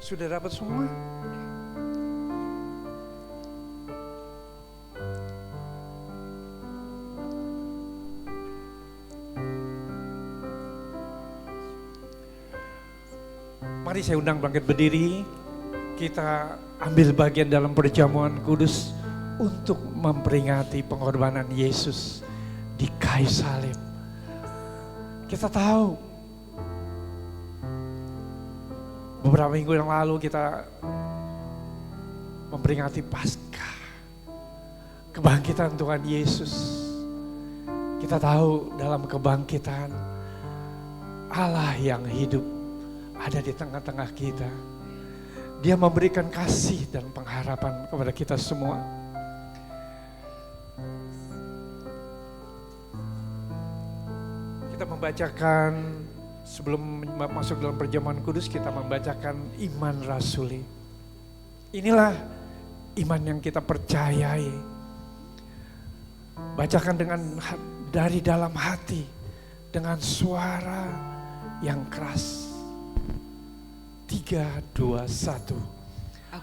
Sudah dapat semua? Mari saya undang bangkit berdiri. Kita ambil bagian dalam perjamuan kudus untuk memperingati pengorbanan Yesus di kayu salib. Kita tahu beberapa minggu yang lalu kita memperingati Paskah, kebangkitan Tuhan Yesus. Kita tahu dalam kebangkitan Allah yang hidup ada di tengah-tengah kita. Dia memberikan kasih dan pengharapan kepada kita semua. Kita membacakan, sebelum masuk dalam perjamuan kudus, kita membacakan iman rasuli. Inilah iman yang kita percayai. Bacakan dari dalam hati, dengan suara yang keras. 3, 2, 1.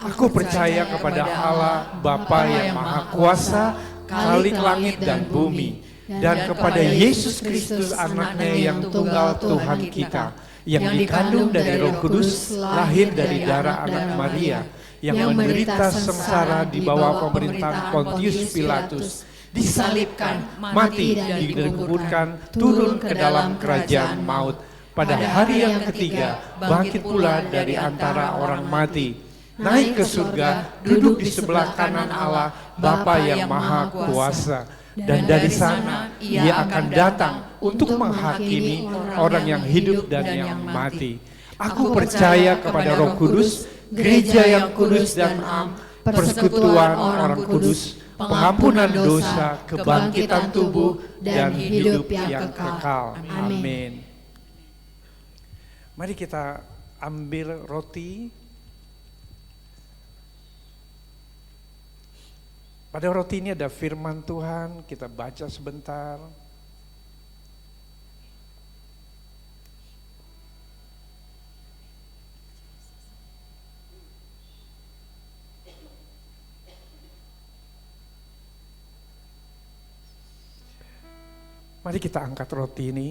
Aku percaya kepada Allah Bapa yang Maha Kuasa, Khalik langit dan bumi, dan kepada Yesus Kristus anaknya yang tunggal Tuhan kita, yang dikandung dari Roh Kudus, lahir dari darah anak Maria, yang menderita sengsara di bawah pemerintahan Pontius Pilatus, disalibkan, mati, dikuburkan, turun ke dalam kerajaan maut. Pada hari yang ketiga, bangkit pula dari antara orang mati, naik ke surga, duduk di sebelah kanan Allah, Bapa yang Maha Kuasa. Dan dari sana Ia akan datang untuk menghakimi orang yang hidup dan yang mati. Aku percaya kepada Roh Kudus, gereja yang kudus dan am, persekutuan orang kudus, pengampunan dosa, kebangkitan tubuh, dan hidup yang kekal. Amin. Mari kita ambil roti. Pada roti ini ada firman Tuhan, kita baca sebentar. Mari kita angkat roti ini,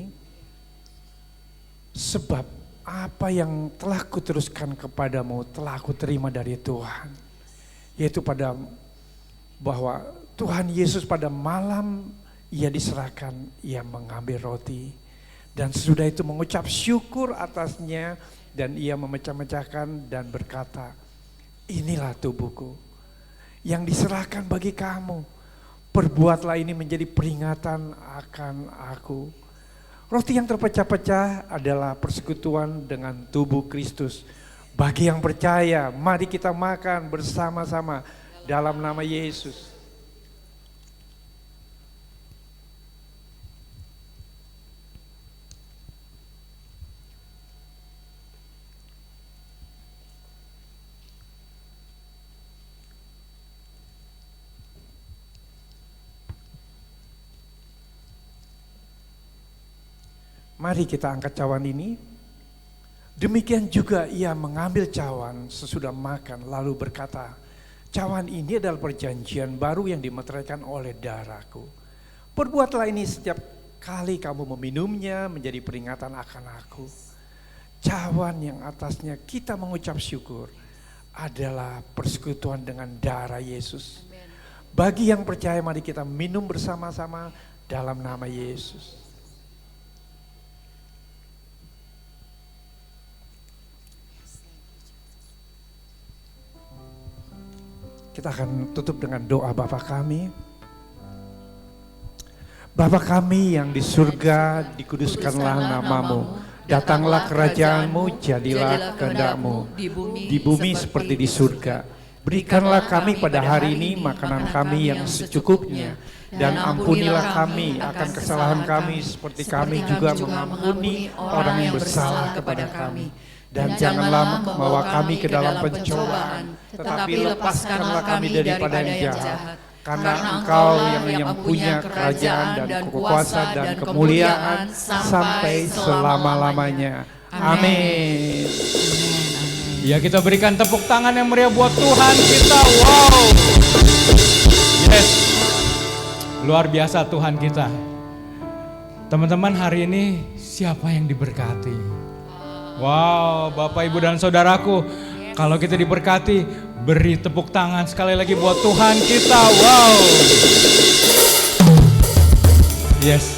sebab apa yang telah kuteruskan kepadamu telah kuterima dari Tuhan. Yaitu bahwa Tuhan Yesus pada malam Ia diserahkan, Ia mengambil roti. Dan sesudah itu mengucap syukur atasnya dan Ia memecah-mecahkan dan berkata, inilah tubuhku yang diserahkan bagi kamu. Perbuatlah ini menjadi peringatan akan aku. Roti yang terpecah-pecah adalah persekutuan dengan tubuh Kristus. Bagi yang percaya, mari kita makan bersama-sama dalam nama Yesus. Mari kita angkat cawan ini. Demikian juga Ia mengambil cawan sesudah makan lalu berkata, cawan ini adalah perjanjian baru yang dimeteraikan oleh darahku. Perbuatlah ini setiap kali kamu meminumnya menjadi peringatan akan aku. Cawan yang atasnya kita mengucap syukur adalah persekutuan dengan darah Yesus. Bagi yang percaya mari kita minum bersama-sama dalam nama Yesus. Kita akan tutup dengan doa Bapa kami. Bapa kami yang di surga, dikuduskanlah namamu. Datanglah kerajaanmu, jadilah kehendak-mu di bumi seperti di surga. Berikanlah kami pada hari ini makanan kami yang secukupnya, dan ampunilah kami akan kesalahan kami seperti kami juga mengampuni orang yang bersalah kepada kami. Dan janganlah membawa kami ke dalam pencobaan, tetapi lepaskanlah kami daripada yang jahat. Karena Engkau yang punya kerajaan dan kekuasaan dan kemuliaan sampai selama-lamanya. Amin. Ya, kita berikan tepuk tangan yang meriah buat Tuhan kita. Wow. Yes. Luar biasa Tuhan kita. Teman-teman, hari ini siapa yang diberkati? Wow, Bapak, Ibu, dan Saudaraku. Kalau kita diberkati, beri tepuk tangan sekali lagi buat Tuhan kita. Wow. Yes.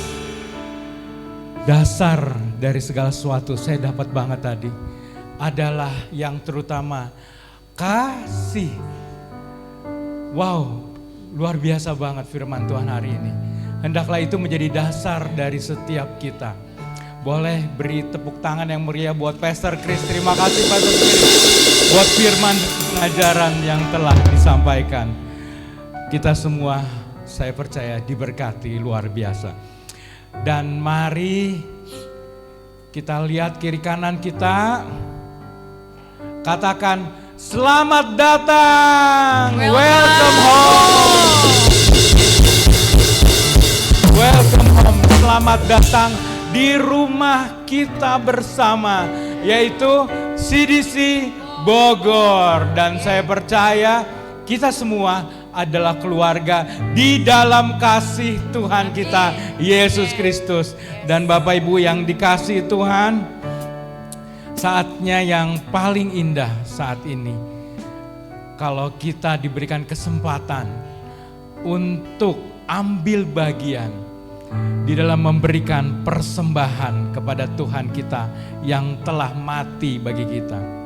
Dasar dari segala sesuatu saya dapat banget tadi adalah yang terutama kasih. Wow, luar biasa banget firman Tuhan hari ini. Hendaklah itu menjadi dasar dari setiap kita. Boleh beri tepuk tangan yang meriah buat Pastor Chris. Terima kasih Pastor Chris buat firman pengajaran yang telah disampaikan. Kita semua, saya percaya, diberkati luar biasa. Dan mari kita lihat kiri kanan kita. Katakan, selamat datang. Welcome home. Welcome home. Selamat datang di rumah kita bersama, yaitu CDC Bogor. Dan saya percaya kita semua adalah keluarga di dalam kasih Tuhan kita, Yesus Kristus. Dan Bapak Ibu yang dikasihi Tuhan, saatnya yang paling indah saat ini, kalau kita diberikan kesempatan untuk ambil bagian di dalam memberikan persembahan kepada Tuhan kita yang telah mati bagi kita.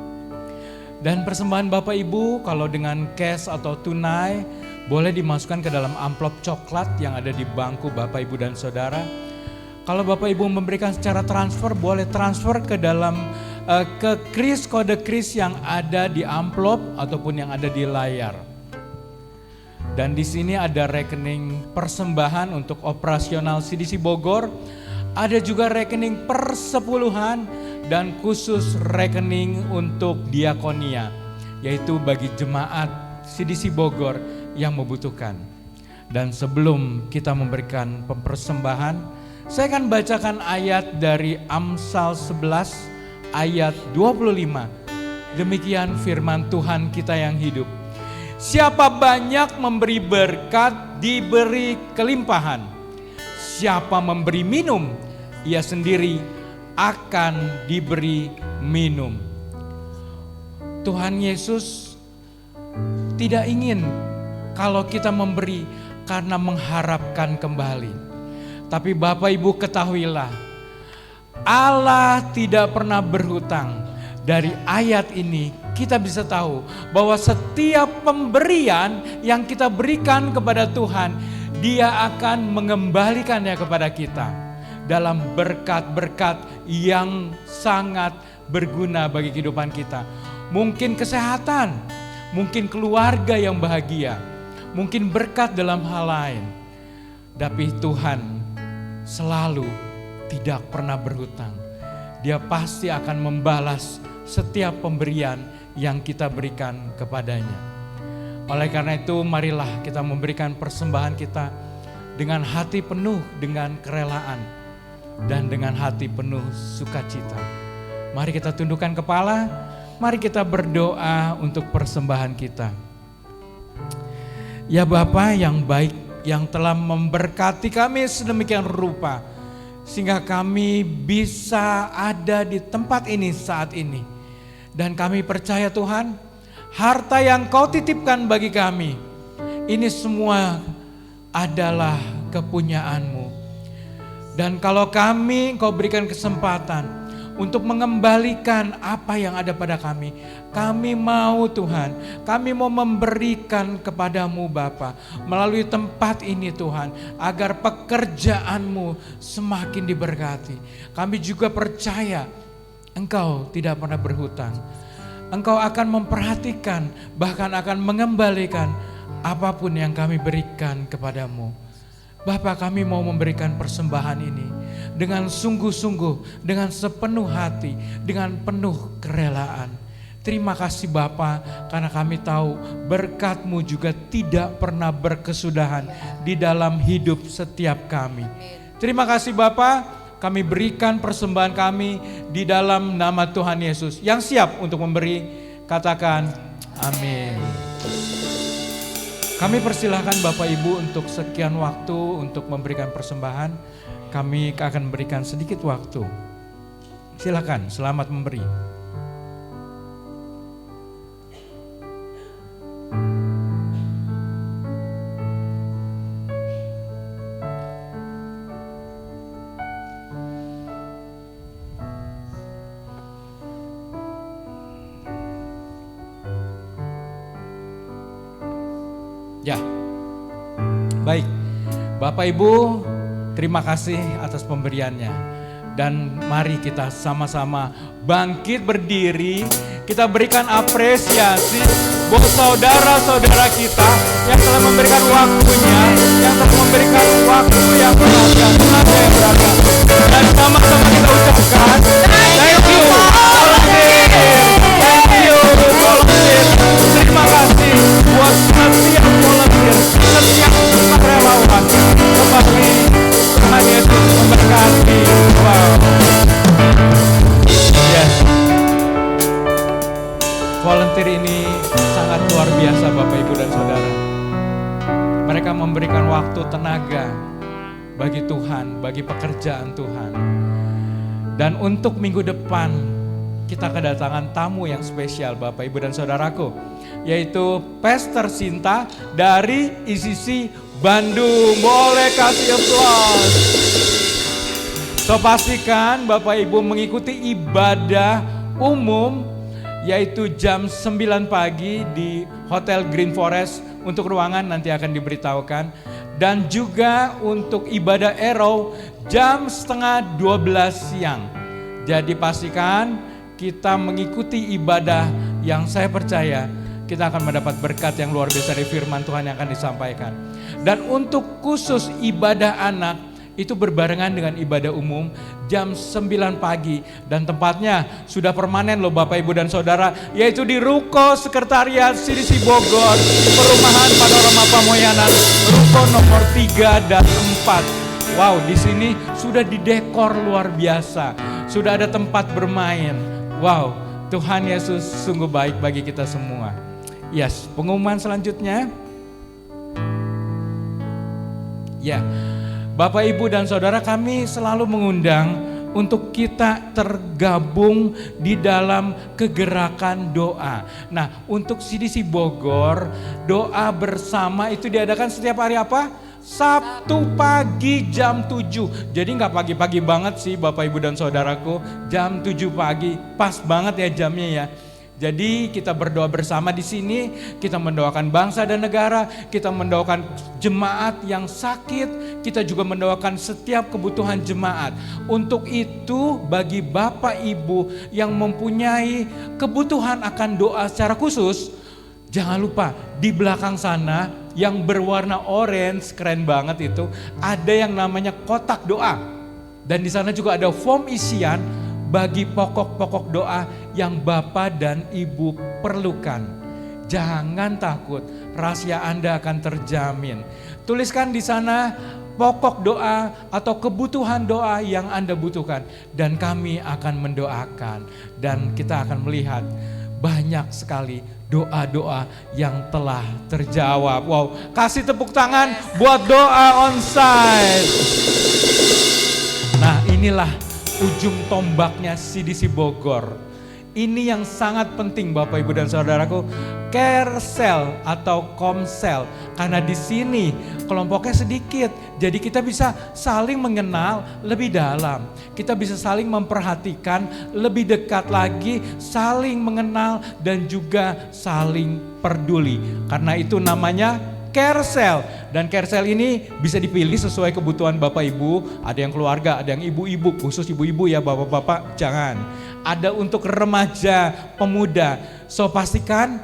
Dan persembahan Bapak Ibu kalau dengan cash atau tunai boleh dimasukkan ke dalam amplop coklat yang ada di bangku Bapak Ibu dan Saudara. Kalau Bapak Ibu memberikan secara transfer, boleh transfer ke dalam ke kris, kode kris yang ada di amplop ataupun yang ada di layar. Dan di sini ada rekening persembahan untuk operasional CDC Bogor, ada juga rekening persepuluhan dan khusus rekening untuk diakonia, yaitu bagi jemaat CDC Bogor yang membutuhkan. Dan sebelum kita memberikan persembahan, saya akan bacakan ayat dari Amsal 11 ayat 25. Demikian firman Tuhan kita yang hidup. Siapa banyak memberi berkat, diberi kelimpahan. Siapa memberi minum, ia sendiri akan diberi minum. Tuhan Yesus tidak ingin kalau kita memberi karena mengharapkan kembali. Tapi Bapak Ibu ketahuilah, Allah tidak pernah berhutang. Dari ayat ini kita bisa tahu bahwa setiap pemberian yang kita berikan kepada Tuhan, Dia akan mengembalikannya kepada kita dalam berkat-berkat yang sangat berguna bagi kehidupan kita. Mungkin kesehatan, mungkin keluarga yang bahagia, mungkin berkat dalam hal lain. Tapi Tuhan selalu tidak pernah berhutang. Dia pasti akan membalas setiap pemberian yang kita berikan kepadanya. Oleh karena itu, marilah kita memberikan persembahan kita dengan hati penuh dengan kerelaan dan dengan hati penuh sukacita. Mari kita tundukkan kepala, mari kita berdoa untuk persembahan kita. Ya Bapa yang baik, yang telah memberkati kami sedemikian rupa, sehingga kami bisa ada di tempat ini saat ini. Dan kami percaya Tuhan, harta yang Kau titipkan bagi kami, ini semua adalah kepunyaan-Mu. Dan kalau kami Kau berikan kesempatan untuk mengembalikan apa yang ada pada kami. Kami mau Tuhan, kami mau memberikan kepadamu Bapa melalui tempat ini Tuhan, agar pekerjaanmu semakin diberkati. Kami juga percaya Engkau tidak pernah berhutang. Engkau akan memperhatikan, bahkan akan mengembalikan apapun yang kami berikan kepadamu. Bapa, kami mau memberikan persembahan ini dengan sungguh-sungguh, dengan sepenuh hati, dengan penuh kerelaan. Terima kasih Bapa, karena kami tahu berkat-Mu juga tidak pernah berkesudahan di dalam hidup setiap kami. Terima kasih Bapa, kami berikan persembahan kami di dalam nama Tuhan Yesus. Yang siap untuk memberi, katakan amin. Kami persilahkan Bapak Ibu untuk sekian waktu untuk memberikan persembahan. Kami akan memberikan sedikit waktu. Silakan, selamat memberi. Ya, baik. Bapak Ibu, terima kasih atas pemberiannya. Dan mari kita sama-sama bangkit berdiri. Kita berikan apresiasi buat saudara-saudara kita yang telah memberikan waktunya, yang telah memberikan waktu yang berharga, tenaga yang berharga. Dan sama-sama kita ucapkan, thank you, volunteer. Thank you, volunteer. Terima kasih buat setiap volunteer, setiap sukarelawan. Kembali Tuhan Yesus memberkati. Wow. Yes. Volunteer ini sangat luar biasa Bapak Ibu dan Saudara. Mereka memberikan waktu, tenaga bagi Tuhan, bagi pekerjaan Tuhan. Dan untuk minggu depan kita kedatangan tamu yang spesial Bapak Ibu dan Saudaraku, yaitu Pastor Sinta dari ICC Bandung. Boleh kasih aplaus. So pastikan Bapak Ibu mengikuti ibadah umum yaitu jam 9 pagi di Hotel Green Forest. Untuk ruangan nanti akan diberitahukan. Dan juga untuk ibadah Arrow jam setengah 12 siang. Jadi pastikan kita mengikuti ibadah yang saya percaya kita akan mendapat berkat yang luar biasa dari firman Tuhan yang akan disampaikan. Dan untuk khusus ibadah anak itu berbarengan dengan ibadah umum jam 9 pagi. Dan tempatnya sudah permanen loh Bapak Ibu dan Saudara, yaitu di Ruko Sekretariat CDC Bogor, Perumahan Panorama Pamoyanan, Ruko nomor 3 dan 4. Wow, di sini sudah didekor luar biasa, sudah ada tempat bermain. Wow, Tuhan Yesus sungguh baik bagi kita semua. Yes, pengumuman selanjutnya. Ya, Bapak Ibu dan Saudara, kami selalu mengundang untuk kita tergabung di dalam kegerakan doa. Nah, untuk CDC Bogor, doa bersama itu diadakan setiap hari apa? Sabtu pagi jam 7. Jadi nggak pagi-pagi banget sih Bapak Ibu dan Saudaraku, jam 7 pagi. Pas banget ya jamnya ya. Jadi kita berdoa bersama di sini, kita mendoakan bangsa dan negara, kita mendoakan jemaat yang sakit, kita juga mendoakan setiap kebutuhan jemaat. Untuk itu bagi Bapak Ibu yang mempunyai kebutuhan akan doa secara khusus, jangan lupa di belakang sana yang berwarna orange, keren banget itu, ada yang namanya kotak doa. Dan di sana juga ada form isian bagi pokok-pokok doa yang Bapak dan Ibu perlukan. Jangan takut, rahasia Anda akan terjamin. Tuliskan di sana pokok doa atau kebutuhan doa yang Anda butuhkan. Dan kami akan mendoakan. Dan kita akan melihat banyak sekali doa-doa yang telah terjawab. Wow, kasih tepuk tangan buat doa onsite. Nah, inilah ujung tombaknya CDC Bogor. ini yang sangat penting Bapak Ibu dan Saudaraku, care cell atau komsel. Karena di sini kelompoknya sedikit, jadi kita bisa saling mengenal lebih dalam. Kita bisa saling memperhatikan lebih dekat lagi, saling mengenal dan juga saling peduli. Karena itu namanya care cell. Dan care cell ini bisa dipilih sesuai kebutuhan Bapak Ibu. Ada yang keluarga, ada yang ibu-ibu, khusus ibu-ibu ya, bapak-bapak jangan. Ada untuk remaja, pemuda. So pastikan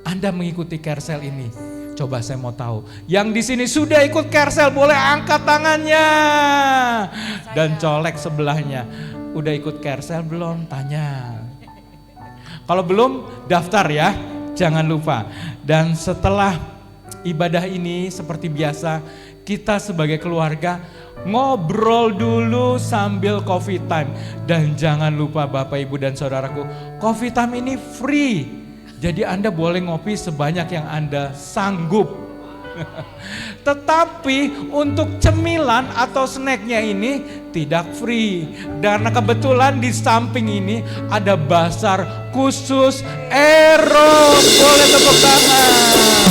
Anda mengikuti care cell ini. Coba saya mau tahu, yang di sini sudah ikut care cell boleh angkat tangannya. Dan colek sebelahnya, udah ikut care cell belum? Tanya. Kalau belum, daftar ya, jangan lupa. Dan setelah ibadah ini seperti biasa, kita sebagai keluarga ngobrol dulu sambil coffee time. Dan jangan lupa Bapak Ibu dan Saudaraku, coffee time ini free. Jadi Anda boleh ngopi sebanyak yang Anda sanggup. Tetapi untuk cemilan atau snacknya ini tidak free. Karena kebetulan di samping ini ada bazar khusus Eros. Boleh tepuk tangan.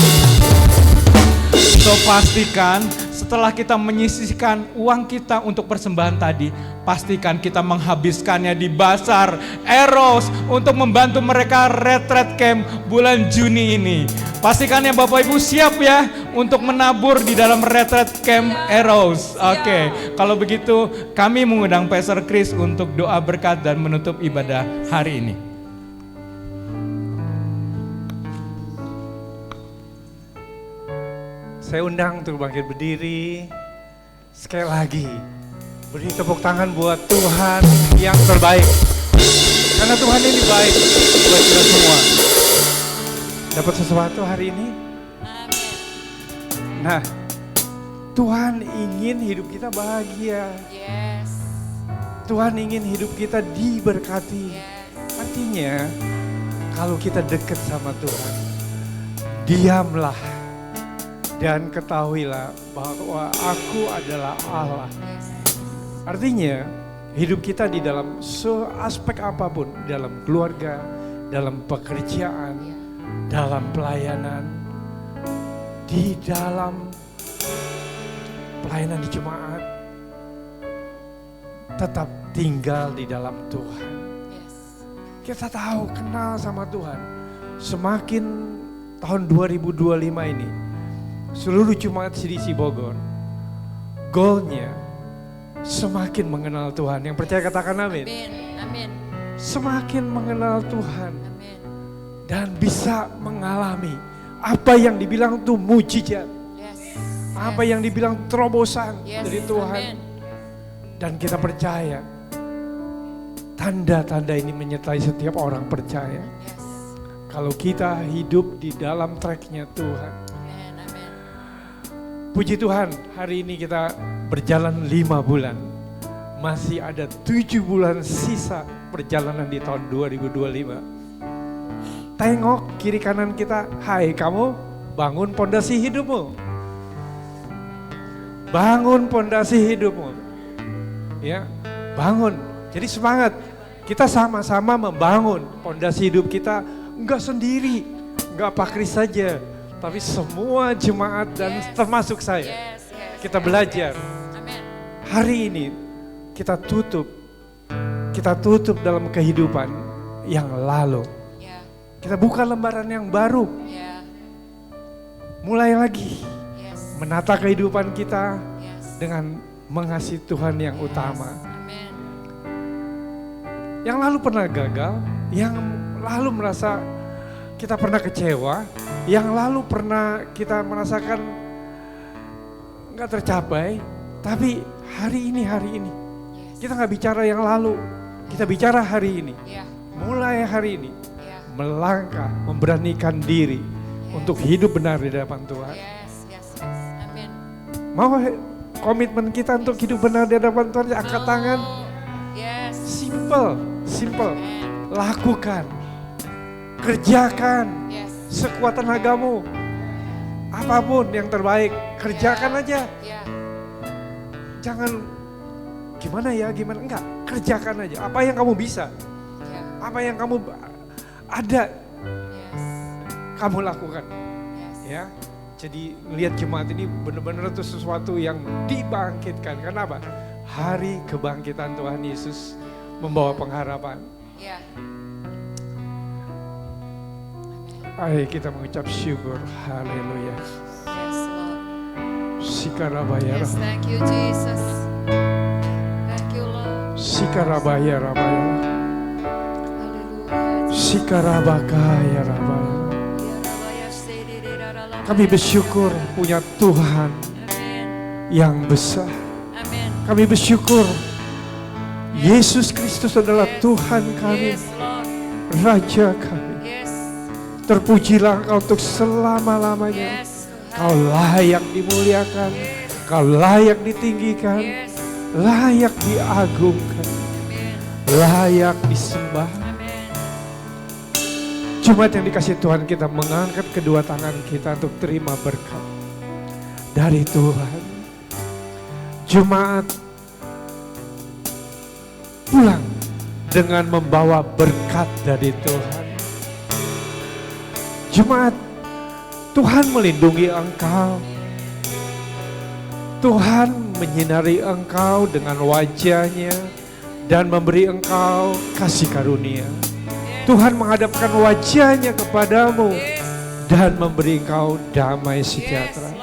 So pastikan setelah kita menyisihkan uang kita untuk persembahan tadi, pastikan kita menghabiskannya di bazar Eros untuk membantu mereka retreat camp bulan Juni ini. Pastikan ya Bapak Ibu siap ya untuk menabur di dalam retreat camp Eros. Oke, kalau begitu kami mengundang Pastor Chris untuk doa berkat dan menutup ibadah hari ini. Saya undang untuk bangkit berdiri. Sekali lagi, beri tepuk tangan buat Tuhan yang terbaik. Karena Tuhan ini baik buat kita semua. Dapat sesuatu hari ini? Nah, Tuhan ingin hidup kita bahagia. Yes. Tuhan ingin hidup kita diberkati. Artinya, kalau kita dekat sama Tuhan, diamlah. Dan ketahuilah bahwa aku adalah Allah. Artinya hidup kita di dalam aspek apapun, dalam keluarga, dalam pekerjaan, dalam pelayanan, di dalam pelayanan di jemaat, tetap tinggal di dalam Tuhan. Kita tahu kenal sama Tuhan. Semakin tahun 2025 ini, seluruh jemaat CDC Bogor, goalnya semakin mengenal Tuhan. Yang percaya katakan amin. Amin. Semakin mengenal Tuhan. Amin. Dan bisa mengalami apa yang dibilang itu mujizat. Yes. Apa yang dibilang terobosan Yes. dari Tuhan. Amin. Dan kita percaya tanda-tanda ini menyertai setiap orang percaya. Yes. Kalau kita hidup di dalam tracknya Tuhan. Puji Tuhan, hari ini kita berjalan 5 bulan. Masih ada 7 bulan sisa perjalanan di tahun 2025. Tengok kiri kanan kita, hai kamu bangun pondasi hidupmu. Bangun pondasi hidupmu. Ya, bangun. Jadi semangat. Kita sama-sama membangun pondasi hidup kita, enggak sendiri, enggak Pak Kris saja. Tapi semua jemaat dan termasuk saya, kita belajar. Hari ini kita tutup dalam kehidupan yang lalu. Kita buka lembaran yang baru. Mulai lagi menata kehidupan kita dengan mengasihi Tuhan yang utama. Yang lalu pernah gagal, yang lalu merasa kita pernah kecewa, yang lalu pernah kita merasakan nggak tercapai, tapi hari ini kita nggak bicara yang lalu, kita bicara hari ini. Mulai hari ini melangkah, memberanikan diri untuk hidup benar di hadapan Tuhan. Mau komitmen kita untuk hidup benar di hadapan Tuhan? Angkat tangan. Simple, lakukan. Kerjakan sekuat tenagamu. Apapun yang terbaik, kerjakan aja. Jangan gimana, enggak. Kerjakan aja apa yang kamu bisa. Apa yang kamu ada, Yes. kamu lakukan. Yes. Ya, jadi melihat jemaat ini benar-benar itu sesuatu yang dibangkitkan. Kenapa? Hari kebangkitan Tuhan Yesus membawa pengharapan. Ya. Ayo kita mengucap syukur. Haleluya. Yes, Lord. Sikarabaya. Yes, thank you, Jesus. Thank you, Lord. Sikarabaya rabaya. Haleluya. Sikarabakaya rabaya. Kami bersyukur punya Tuhan Amin. yang besar. Amin. Kami bersyukur Yesus Kristus adalah Tuhan kami, Yes, Lord. Raja kami. Yes. Terpujilah Engkau untuk selama-lamanya. Yes. Kau layak dimuliakan, Yes. Kau layak ditinggikan, Yes. layak diagungkan, Amin. layak disembah. Amin. Jemaat yang dikasih Tuhan, kita mengangkat kedua tangan kita untuk terima berkat dari Tuhan. Jemaat pulang dengan membawa berkat dari Tuhan. Jemaat, Tuhan melindungi engkau. Tuhan menyinari engkau dengan wajah-Nya dan memberi engkau kasih karunia. Tuhan menghadapkan wajah-Nya kepadamu dan memberi engkau damai sejahtera.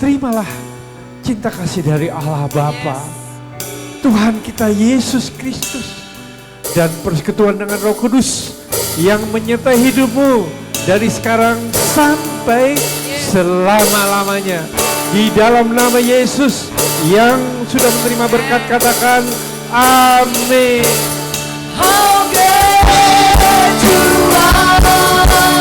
Terimalah cinta kasih dari Allah Bapa, Tuhan kita Yesus Kristus, dan persekutuan dengan Roh Kudus yang menyertai hidupmu dari sekarang sampai selama-lamanya. Di dalam nama Yesus yang sudah menerima berkat, katakan amin. How great you are.